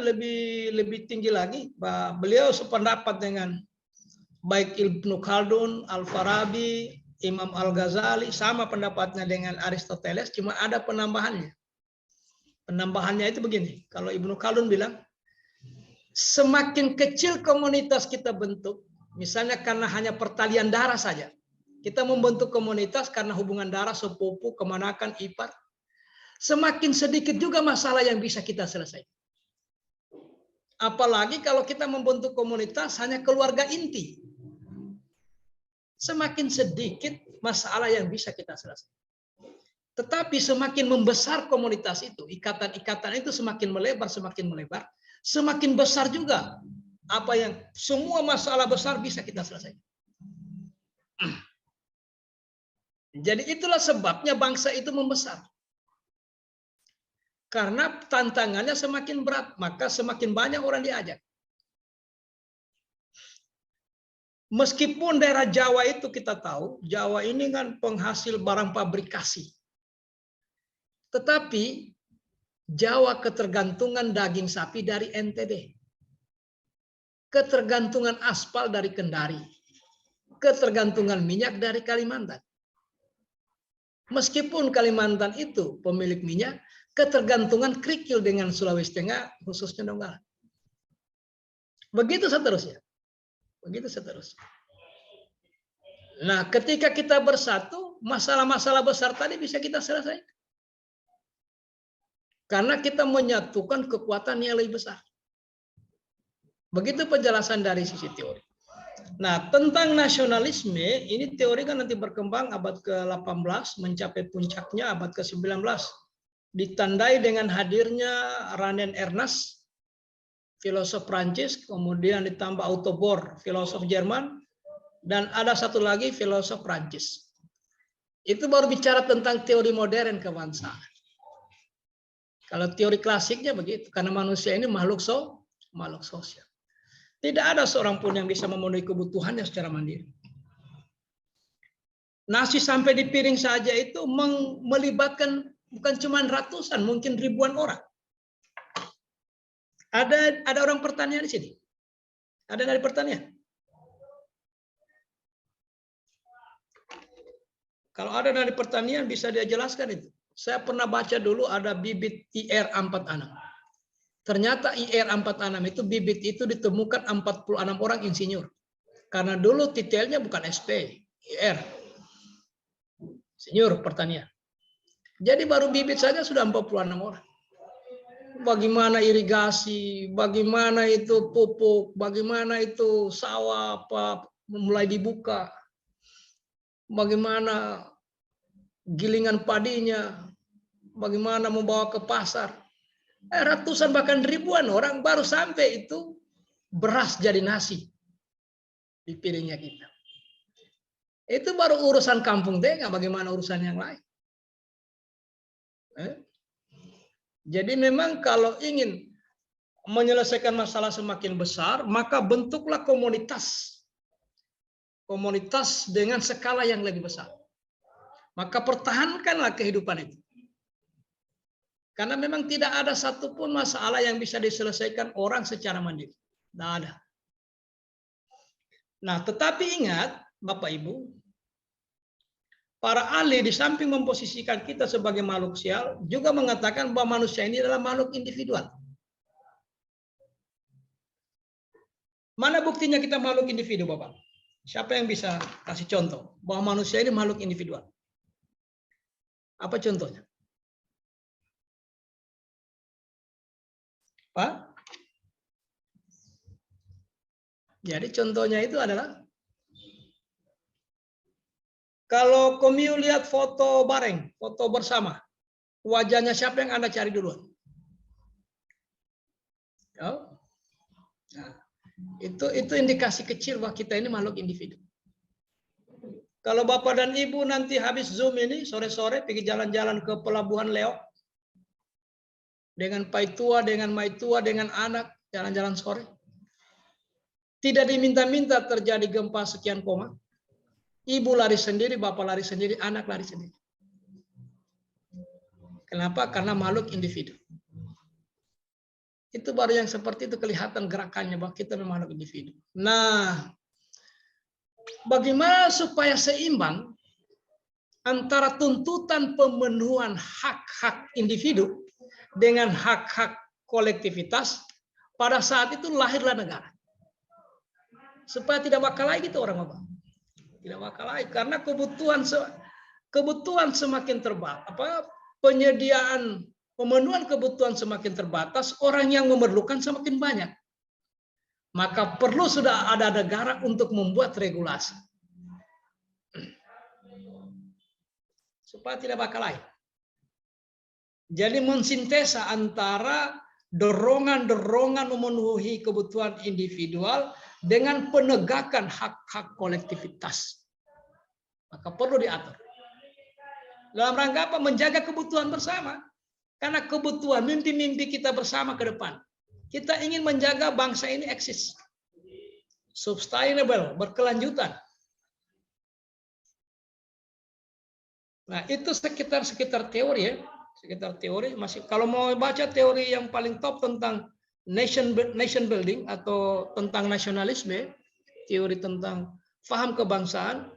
A: lebih tinggi lagi. Beliau sependapat dengan baik Ibnu Khaldun, Al-Farabi, Imam Al-Ghazali, sama pendapatnya dengan Aristoteles, cuma ada penambahannya. Penambahannya itu begini, kalau Ibnu Khaldun bilang, semakin kecil komunitas kita bentuk, misalnya karena hanya pertalian darah saja, kita membentuk komunitas karena hubungan darah, sepupu, kemanakan, ipar, semakin sedikit juga masalah yang bisa kita selesaikan. Apalagi kalau kita membentuk komunitas hanya keluarga inti. Semakin sedikit masalah yang bisa kita selesaikan. Tetapi semakin membesar komunitas itu, ikatan-ikatan itu semakin melebar, semakin besar juga apa yang semua masalah besar bisa kita selesaikan. Jadi itulah sebabnya bangsa itu membesar. Karena tantangannya semakin berat, maka semakin banyak orang diajak. Meskipun daerah Jawa itu kita tahu, Jawa ini kan penghasil barang pabrikasi. Tetapi Jawa ketergantungan daging sapi dari NTB. Ketergantungan aspal dari Kendari. Ketergantungan minyak dari Kalimantan. Meskipun Kalimantan itu pemilik minyak, ketergantungan kerikil dengan Sulawesi Tengah, khususnya Donggala. Begitu seterusnya. Begitu seterusnya. Nah, ketika kita bersatu, masalah-masalah besar tadi bisa kita selesaikan. Karena kita menyatukan kekuatan yang lebih besar. Begitu penjelasan dari sisi teori. Nah, tentang nasionalisme, ini teori kan nanti berkembang abad ke-18, mencapai puncaknya abad ke-19. Ditandai dengan hadirnya René Ernst, filosof Prancis, kemudian ditambah Otto Bohr, filosof Jerman, dan ada satu lagi filosof Prancis. Itu baru bicara tentang teori modern kebangsaan. Kalau teori klasiknya begitu, karena manusia ini makhluk sosial. Tidak ada seorang pun yang bisa memenuhi kebutuhannya secara mandiri. Nasi sampai di piring saja itu melibatkan bukan cuma ratusan, mungkin ribuan orang. Ada orang pertanian di sini? Ada dari pertanian? Kalau ada dari pertanian bisa dia jelaskan itu. Saya pernah baca dulu ada bibit IR46. Ternyata IR46 itu bibit itu ditemukan 46 orang insinyur. Karena dulu titelnya bukan SP, IR. Insinyur pertanian. Jadi baru bibit saja sudah 46 orang. Bagaimana irigasi, bagaimana itu pupuk, bagaimana itu sawah mulai dibuka. Bagaimana gilingan padinya, bagaimana membawa ke pasar. Ratusan bahkan ribuan orang baru sampai itu beras jadi nasi di piringnya kita. Itu baru urusan kampung tengah, bagaimana urusan yang lain. Jadi memang kalau ingin menyelesaikan masalah semakin besar, maka bentuklah komunitas. Komunitas dengan skala yang lebih besar. Maka pertahankanlah kehidupan itu. Karena memang tidak ada satupun masalah yang bisa diselesaikan orang secara mandiri. Tidak ada. Nah, tetapi ingat, Bapak Ibu, para ahli di samping memposisikan kita sebagai makhluk sosial, juga mengatakan bahwa manusia ini adalah makhluk individual. Mana buktinya kita makhluk individu, Bapak? Siapa yang bisa kasih contoh bahwa manusia ini makhluk individual? Apa contohnya? Pak? Jadi contohnya itu adalah kalau Komiu lihat foto bareng, foto bersama, wajahnya siapa yang Anda cari duluan? Oh. Nah, itu indikasi kecil bahwa kita ini makhluk individu. Kalau Bapak dan Ibu nanti habis Zoom ini sore-sore pergi jalan-jalan ke Pelabuhan Leok dengan Paitua, dengan Maitua, dengan anak jalan-jalan sore. Tidak diminta-minta terjadi gempa sekian koma. Ibu lari sendiri, bapak lari sendiri, anak lari sendiri. Kenapa? Karena makhluk individu. Itu baru yang seperti itu kelihatan gerakannya bahwa kita memang makhluk individu. Nah, bagaimana supaya seimbang antara tuntutan pemenuhan hak-hak individu dengan hak-hak kolektivitas, pada saat itu lahirlah negara. Supaya tidak bakal lagi itu orang Bapak. Tidak bakal lagi karena kebutuhan semakin terbatas, penyediaan pemenuhan kebutuhan semakin terbatas, orang yang memerlukan semakin banyak. Maka perlu sudah ada negara untuk membuat regulasi. Supaya tidak bakal lain. Jadi mensintesa antara dorongan-dorongan memenuhi kebutuhan individual dengan penegakan hak-hak kolektivitas. Maka perlu diatur. Dalam rangka apa? Menjaga kebutuhan bersama. Karena kebutuhan mimpi-mimpi kita bersama ke depan. Kita ingin menjaga bangsa ini eksis. Sustainable, berkelanjutan. Nah, itu sekitar teori ya. Sekitar teori masih kalau mau baca teori yang paling top tentang nation building atau tentang nasionalisme, teori tentang paham kebangsaan,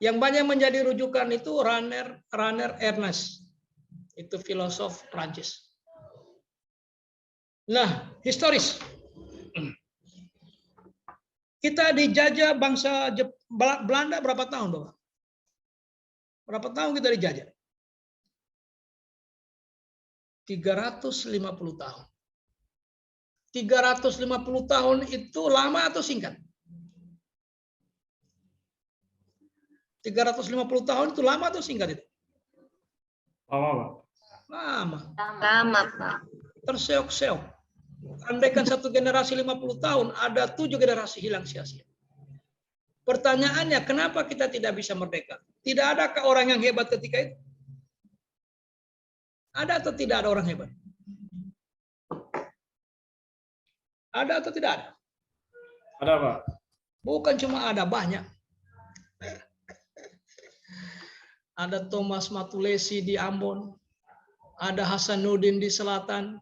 A: yang banyak menjadi rujukan itu Rainer Ernest. Itu filosof Prancis. Nah, historis. Kita dijajah bangsa Belanda berapa tahun, Bapak? Berapa tahun kita dijajah? 350 tahun. 350 tahun itu lama atau singkat? 350 tahun itu lama atau singkat itu?
B: Lama, Pak.
C: Lama, Pak.
A: Terseok-seok. Andaikan satu generasi 50 tahun, ada 7 generasi hilang sia-sia. Pertanyaannya, kenapa kita tidak bisa merdeka? Tidak adakah orang yang hebat ketika itu? Ada atau tidak ada orang hebat? Ada atau tidak ada?
B: Ada, Pak.
A: Bukan cuma ada, banyak. Ada Thomas Matulesi di Ambon, ada Hasanuddin di selatan,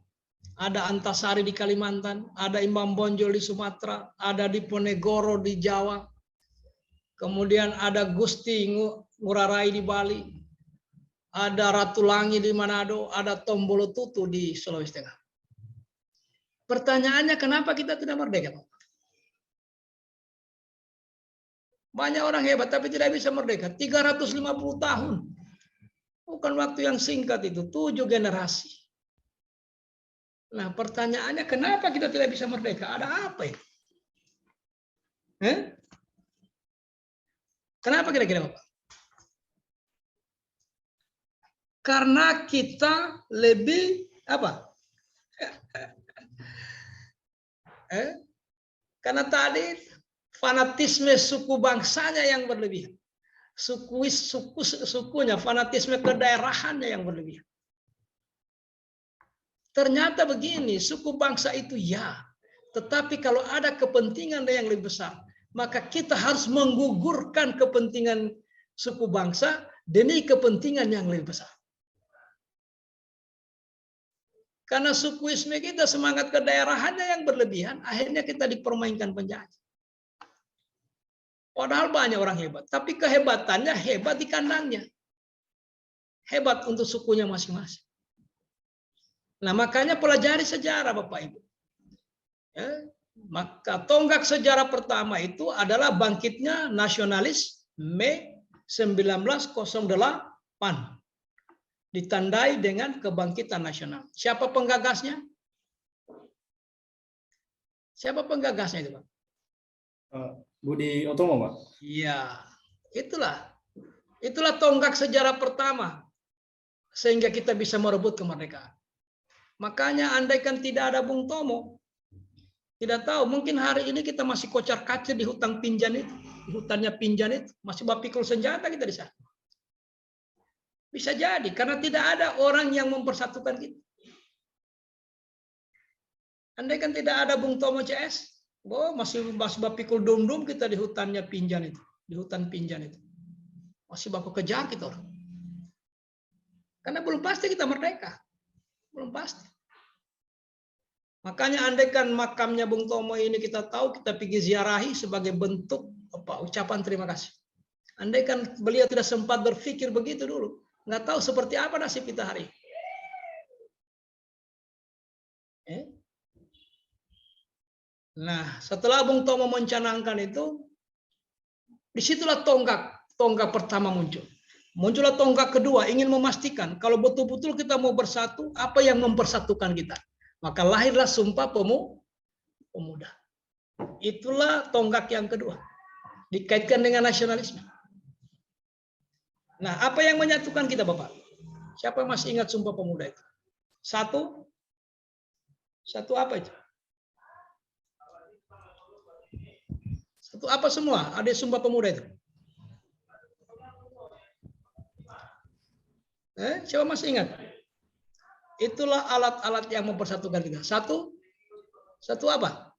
A: ada Antasari di Kalimantan, ada Imam Bonjol di Sumatera, ada Diponegoro di Jawa, kemudian ada Gusti Ngurah Rai di Bali, ada Ratu Langi di Manado, ada Tombolo Tutu di Sulawesi Tengah. Pertanyaannya, kenapa kita tidak merdeka? Banyak orang hebat tapi tidak bisa merdeka. 350 tahun. Bukan waktu yang singkat itu, 7 generasi. Nah, pertanyaannya kenapa kita tidak bisa merdeka? Ada apa itu? Kenapa kira-kira, Bapak? Karena kita lebih apa? Karena tadi fanatisme suku bangsanya yang berlebihan. Sukunya, fanatisme kedaerahannya yang berlebihan. Ternyata begini, suku bangsa itu ya. Tetapi kalau ada kepentingan yang lebih besar, maka kita harus menggugurkan kepentingan suku bangsa demi kepentingan yang lebih besar. Karena sukuisme kita, semangat kedaerahannya yang berlebihan, akhirnya kita dipermainkan penjajah. Padahal banyak orang hebat, tapi kehebatannya hebat di kandangnya. Hebat untuk sukunya masing-masing. Nah, makanya pelajari sejarah Bapak Ibu. Ya, maka tonggak sejarah pertama itu adalah bangkitnya nasionalis Mei 1908. Ditandai dengan kebangkitan nasional. Siapa penggagasnya? Siapa penggagasnya itu, Pak?
B: Budi Utomo, Pak.
A: Iya, itulah tonggak sejarah pertama sehingga kita bisa merebut kemerdekaan. Makanya andaikan tidak ada Bung Tomo, tidak tahu, mungkin hari ini kita masih kocar-kacir di hutan Pinjan itu, di hutannya Pinjan itu, masih bapikul senjata kita di sana. Bisa jadi, karena tidak ada orang yang mempersatukan kita. Andaikan tidak ada Bung Tomo CS, masih bapikul dum-dum kita di hutannya Pinjan itu, di hutan Pinjan itu. Masih baku kejar kita orang. Karena belum pasti kita merdeka. Belum pasti. Makanya andaikan makamnya Bung Tomo ini kita tahu, kita pergi ziarahi sebagai bentuk ucapan terima kasih. Andaikan beliau tidak sempat berpikir begitu dulu, nggak tahu seperti apa nasib kita hari ini. Nah, setelah Bung Tomo mencanangkan itu, disitulah tonggak pertama muncul. Muncullah tonggak kedua, ingin memastikan kalau betul-betul kita mau bersatu, apa yang mempersatukan kita. Maka lahirlah Sumpah Pemuda. Itulah tonggak yang kedua, dikaitkan dengan nasionalisme. Nah, apa yang menyatukan kita, Bapak? Siapa masih ingat Sumpah Pemuda itu? Satu apa itu? Satu apa semua? Ada Sumpah Pemuda itu? Siapa masih ingat? Itulah alat-alat yang mempersatukan kita. Satu apa?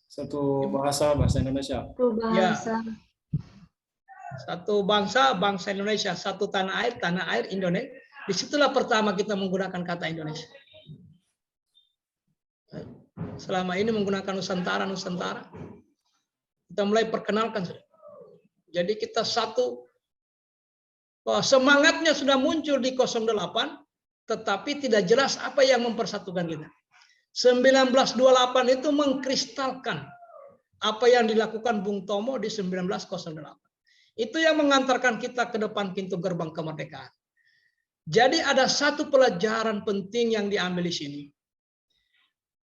B: Satu bahasa Indonesia.
C: Satu bahasa.
A: Ya. Satu bangsa Indonesia. Satu tanah air Indonesia. Disitulah pertama kita menggunakan kata Indonesia. Selama ini menggunakan Nusantara. Kita mulai perkenalkan. Jadi kita satu. Semangatnya sudah muncul di 08, tetapi tidak jelas apa yang mempersatukan kita. 1928 itu mengkristalkan apa yang dilakukan Bung Tomo di 1908. Itu yang mengantarkan kita ke depan pintu gerbang kemerdekaan. Jadi ada satu pelajaran penting yang diambil di sini.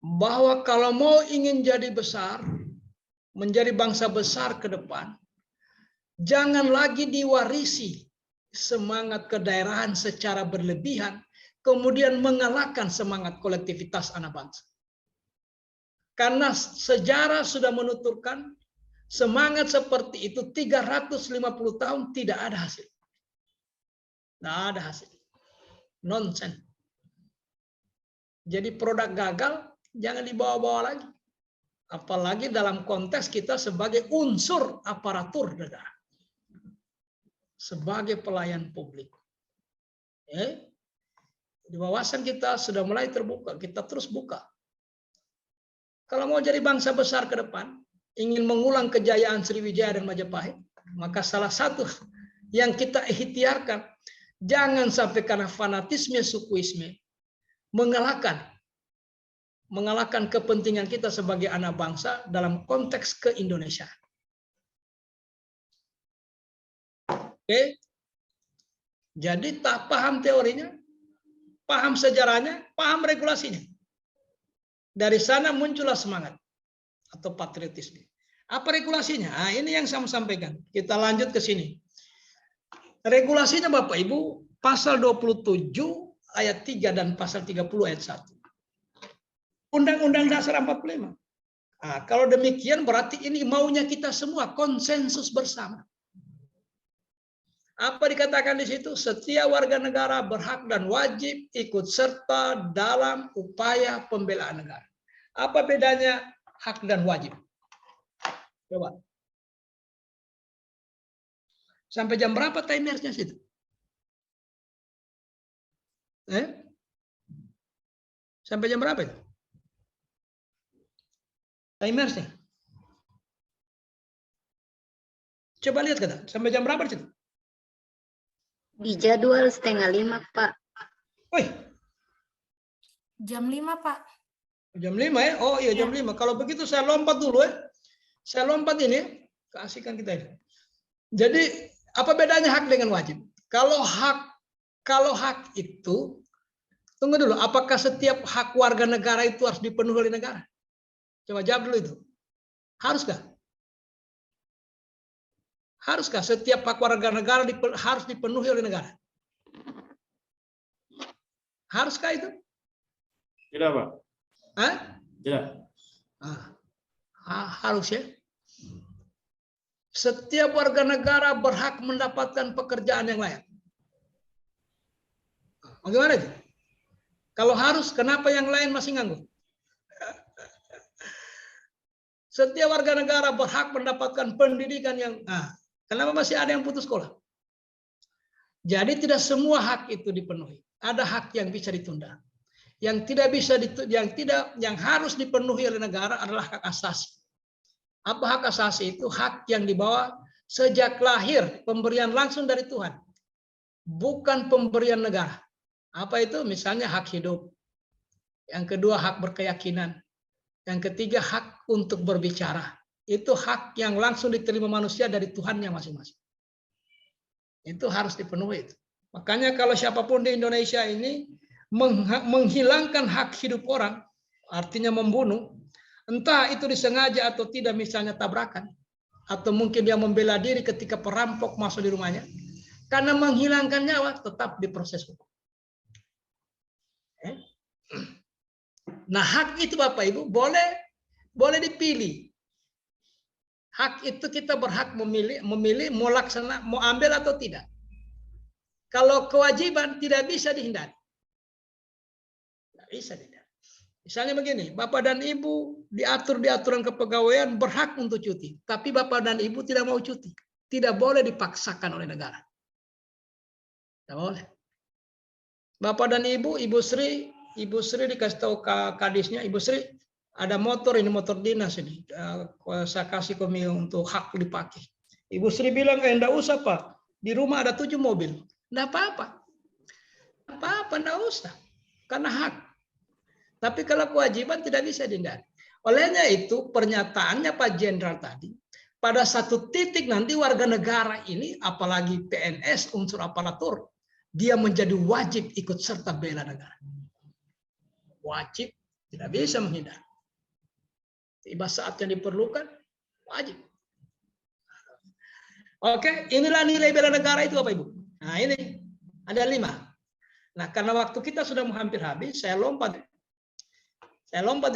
A: Bahwa kalau mau ingin jadi besar, menjadi bangsa besar ke depan, jangan lagi diwarisi semangat kedaerahan secara berlebihan, kemudian mengalahkan semangat kolektivitas anak bangsa. Karena sejarah sudah menuturkan semangat seperti itu 350 tahun tidak ada hasil. Tidak ada hasil. Nonsen. Jadi produk gagal jangan dibawa-bawa lagi. Apalagi dalam konteks kita sebagai unsur aparatur negara. Sebagai pelayan publik. Di wawasan kita sudah mulai terbuka, kita terus buka. Kalau mau jadi bangsa besar ke depan, ingin mengulang kejayaan Sriwijaya dan Majapahit, maka salah satu yang kita ikhtiarkan, jangan sampai karena fanatisme sukuisme mengalahkan kepentingan kita sebagai anak bangsa dalam konteks ke-Indonesiaan. Oke. Jadi tak paham teorinya, paham sejarahnya, paham regulasinya. Dari sana muncullah semangat atau patriotisme. Apa regulasinya? Nah, ini yang saya sampaikan. Kita lanjut ke sini. Regulasinya Bapak Ibu, pasal 27 ayat 3 dan pasal 30 ayat 1. Undang-Undang Dasar 45. Nah, kalau demikian berarti ini maunya kita semua, konsensus bersama. Apa dikatakan di situ? Setiap warga negara berhak dan wajib ikut serta dalam upaya pembelaan negara. Apa bedanya hak dan wajib? Coba. Sampai jam berapa timersnya situ? Sampai jam berapa itu? Timersnya. Coba lihat kata, sampai jam berapa di situ?
D: Di jadwal 4:30, Pak.
A: Wih,
E: Jam 5, Pak.
A: jam 5 ya? Oh iya jam 5. Kalau begitu saya lompat dulu ya. Saya lompat ini, keasikan kita ini. Jadi apa bedanya hak dengan wajib? Kalau hak itu, tunggu dulu, apakah setiap hak warga negara itu harus dipenuhi oleh negara? Coba jawab dulu itu. Haruskah? Haruskah setiap hak warga negara harus dipenuhi oleh negara? Haruskah itu?
B: Tidak, Pak.
A: Hah?
B: Tidak.
A: Harus ya. Setiap warga negara berhak mendapatkan pekerjaan yang layak. Bagaimana itu? Kalau harus, kenapa yang lain masih nganggur? Setiap warga negara berhak mendapatkan pendidikan yang... kenapa masih ada yang putus sekolah? Jadi tidak semua hak itu dipenuhi. Ada hak yang bisa ditunda. Yang harus dipenuhi oleh negara adalah hak asasi. Apa hak asasi itu? Hak yang dibawa sejak lahir, pemberian langsung dari Tuhan. Bukan pemberian negara. Apa itu? Misalnya hak hidup. Yang kedua hak berkeyakinan. Yang ketiga hak untuk berbicara. Itu hak yang langsung diterima manusia dari Tuhannya masing-masing. Itu harus dipenuhi. Makanya kalau siapapun di Indonesia ini menghilangkan hak hidup orang, artinya membunuh, entah itu disengaja atau tidak, misalnya tabrakan, atau mungkin dia membela diri ketika perampok masuk di rumahnya, karena menghilangkan nyawa tetap diproses hukum. Nah hak itu Bapak Ibu boleh dipilih. Hak itu kita berhak memilih mau laksana, mau ambil atau tidak. Kalau kewajiban tidak bisa dihindari. Tidak bisa dihindari. Misalnya begini, Bapak dan Ibu diatur di aturan kepegawaian berhak untuk cuti. Tapi Bapak dan Ibu tidak mau cuti. Tidak boleh dipaksakan oleh negara. Tidak boleh. Bapak dan Ibu Sri dikasih tahu kadisnya, Ibu Sri, ada motor, ini motor dinas ini. Saya kasih kami untuk hak dipakai. Ibu Sri bilang, enggak usah Pak. Di rumah ada 7 mobil. Enggak apa-apa. Apa-apa, enggak usah. Karena hak. Tapi kalau kewajiban tidak bisa dihindari. Olehnya itu pernyataannya Pak Jenderal tadi, pada satu titik nanti warga negara ini, apalagi PNS, unsur aparatur, dia menjadi wajib ikut serta bela negara. Wajib, tidak bisa menghindar. Tiba saat yang diperlukan, wajib. Oke, inilah nilai bela negara itu Bapak Ibu. Nah ini, ada 5. Nah karena waktu kita sudah hampir habis, saya lompat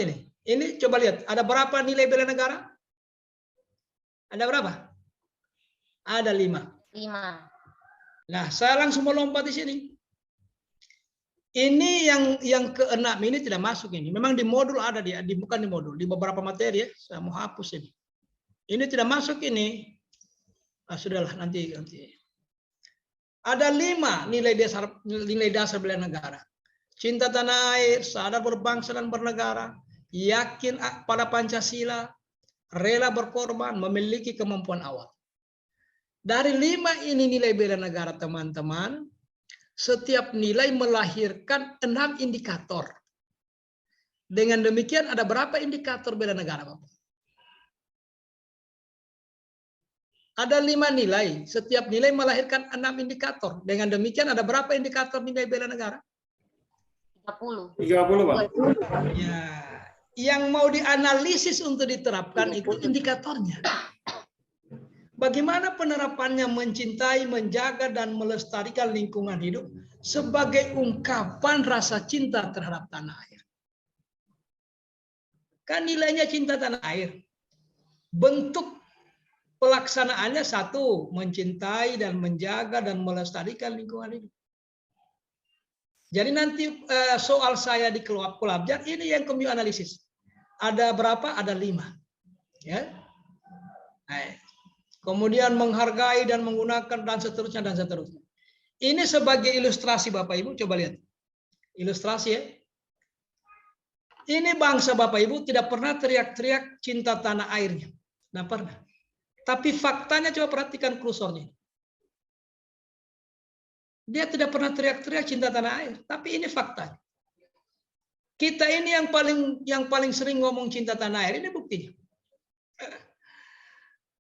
A: ini. Ini coba lihat, ada berapa nilai bela negara? Ada berapa? Ada 5.
C: 5.
A: Nah, saya langsung melompat di sini. Ini yang ke-6 ini tidak masuk ini. Memang di modul ada dia, bukan di modul, di beberapa materi ya. Saya mau hapus ini. Ini tidak masuk ini. Sudahlah nanti. Ada 5 nilai dasar bela negara. Cinta tanah air, sadar berbangsa dan bernegara, yakin pada Pancasila, rela berkorban, memiliki kemampuan awal. Dari 5 ini nilai bela negara teman-teman, setiap nilai melahirkan 6 indikator. Dengan demikian ada berapa indikator bela negara, Bapak? Ada 5 nilai, setiap nilai melahirkan 6 indikator. Dengan demikian ada berapa indikator nilai bela negara?
C: 30.
B: 30, Pak.
A: Ya, yang mau dianalisis untuk diterapkan itu indikatornya. Bagaimana penerapannya mencintai, menjaga, dan melestarikan lingkungan hidup sebagai ungkapan rasa cinta terhadap tanah air. Kan nilainya cinta tanah air. Bentuk pelaksanaannya satu, mencintai dan menjaga dan melestarikan lingkungan hidup. Jadi nanti soal saya di Kolabjar ini yang kami analisis. Ada berapa? Ada 5. Ya. Kemudian menghargai dan menggunakan dan seterusnya dan seterusnya. Ini sebagai ilustrasi Bapak Ibu, coba lihat. Ilustrasi ya. Ini bangsa Bapak Ibu tidak pernah teriak-teriak cinta tanah airnya. Tidak pernah. Tapi faktanya coba perhatikan kursornya. Dia tidak pernah teriak-teriak cinta tanah air, tapi ini fakta. Kita ini yang paling sering ngomong cinta tanah air, ini buktinya.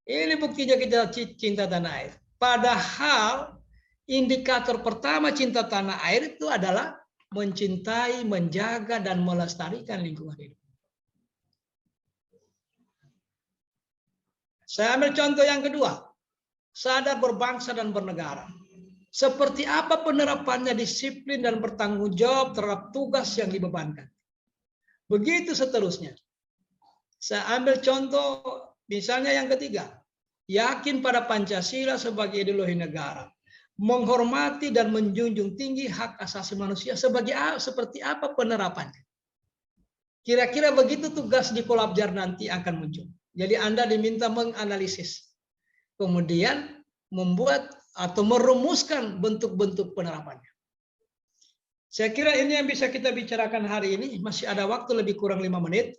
A: Ini buktinya kita cinta tanah air. Padahal indikator pertama cinta tanah air itu adalah mencintai, menjaga, dan melestarikan lingkungan hidup. Saya ambil contoh yang kedua. Sadar berbangsa dan bernegara. Seperti apa penerapannya disiplin dan bertanggung jawab terhadap tugas yang dibebankan. Begitu seterusnya. Saya ambil contoh misalnya yang ketiga. Yakin pada Pancasila sebagai ideologi negara. Menghormati dan menjunjung tinggi hak asasi manusia seperti apa penerapannya. Kira-kira begitu tugas di Kolabjar nanti akan muncul. Jadi Anda diminta menganalisis. Kemudian membuat atau merumuskan bentuk-bentuk penerapannya. Saya kira ini yang bisa kita bicarakan hari ini. Masih ada waktu lebih kurang 5 menit.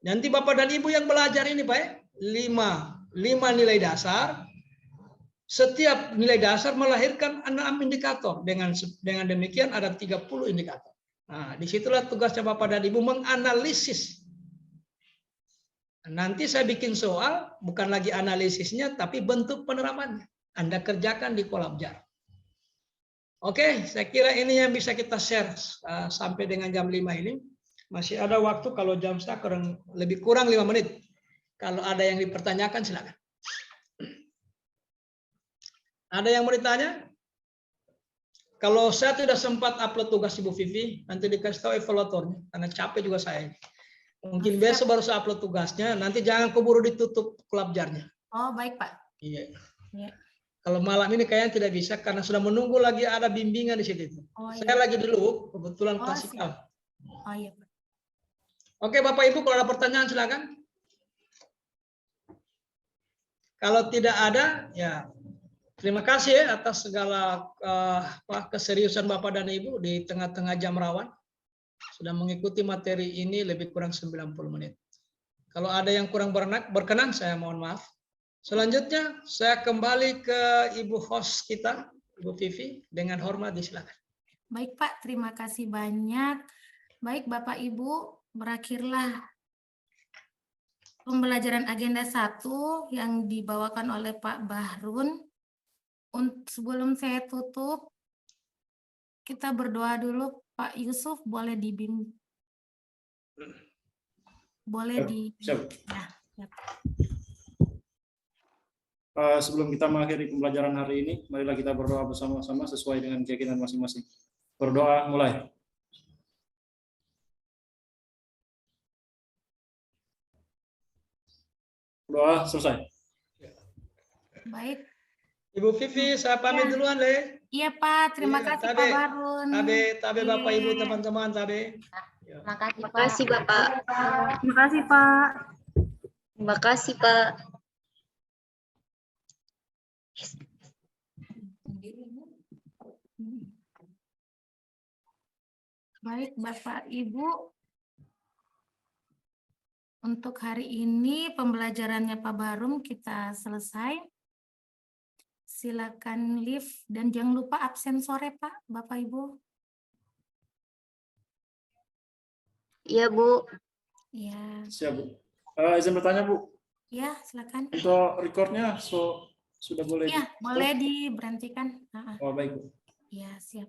A: Nanti Bapak dan Ibu yang belajar ini Pak, 5 nilai dasar. Setiap nilai dasar melahirkan 6 indikator. Dengan demikian ada 30 indikator. Nah, disitulah tugasnya Bapak dan Ibu menganalisis. Nanti saya bikin soal, bukan lagi analisisnya, tapi bentuk penerapannya. Anda kerjakan di Kolabjar. Oke, saya kira ini yang bisa kita share sampai dengan jam 5 ini. Masih ada waktu kalau jam saya lebih kurang 5 menit. Kalau ada yang dipertanyakan silakan. Ada yang mau ditanya? Kalau saya tidak sempat upload tugas Ibu Vivi, nanti dikasih tahu evaluatornya. Karena capek juga saya. Mungkin besok baru saya upload tugasnya. Nanti jangan keburu ditutup Kolabjarnya.
E: Oh, baik, Pak.
A: Iya.
E: Ya.
A: Kalau malam ini kayaknya tidak bisa karena sudah menunggu lagi ada bimbingan di situ.
E: Oh, iya.
A: Saya lagi dulu, kebetulan kasih tahu.
E: Oh iya, Pak.
A: Oke, Bapak Ibu, kalau ada pertanyaan silakan. Kalau tidak ada, ya terima kasih ya atas segala keseriusan Bapak dan Ibu di tengah-tengah jam rawan. Sudah mengikuti materi ini lebih kurang 90 menit. Kalau ada yang kurang berkenan, saya mohon maaf. Selanjutnya, saya kembali ke Ibu host kita, Ibu Vivi, dengan hormat disilakan.
E: Baik, Pak. Terima kasih banyak. Baik, Bapak Ibu, berakhirlah pembelajaran agenda 1 yang dibawakan oleh Pak Bahrun. Sebelum saya tutup, kita berdoa dulu. Pak Yusuf, boleh dibimbing? Boleh di...
B: Siap.
E: Ya.
B: Sebelum kita mengakhiri pembelajaran hari ini, marilah kita berdoa bersama-sama sesuai dengan keyakinan masing-masing. Berdoa mulai. Doa selesai.
E: Baik.
A: Ibu Vivi, saya pamit duluan, Le.
E: Iya, Pak. Terima
A: Iya,
E: kasih,
A: tabe.
E: Pak Barun.
A: Tabe Bapak Ibu, teman-teman, tabe.
C: Terima kasih,
D: Terima
C: Pak.
D: kasih Bapak.
E: Terima kasih, Pak.
D: Terima kasih Pak.
E: Baik, Bapak Ibu. Untuk hari ini pembelajarannya Pak Barum kita selesai. Silakan live dan jangan lupa absen sore, Pak, Bapak Ibu.
D: Iya Bu.
E: Ya,
B: Siap, Bu. Izin bertanya, Bu.
E: ya silakan.
B: Untuk recordnya sudah boleh?
E: Ya, boleh diberhentikan.
B: Oh, baik, Bu.
E: Ya, siap.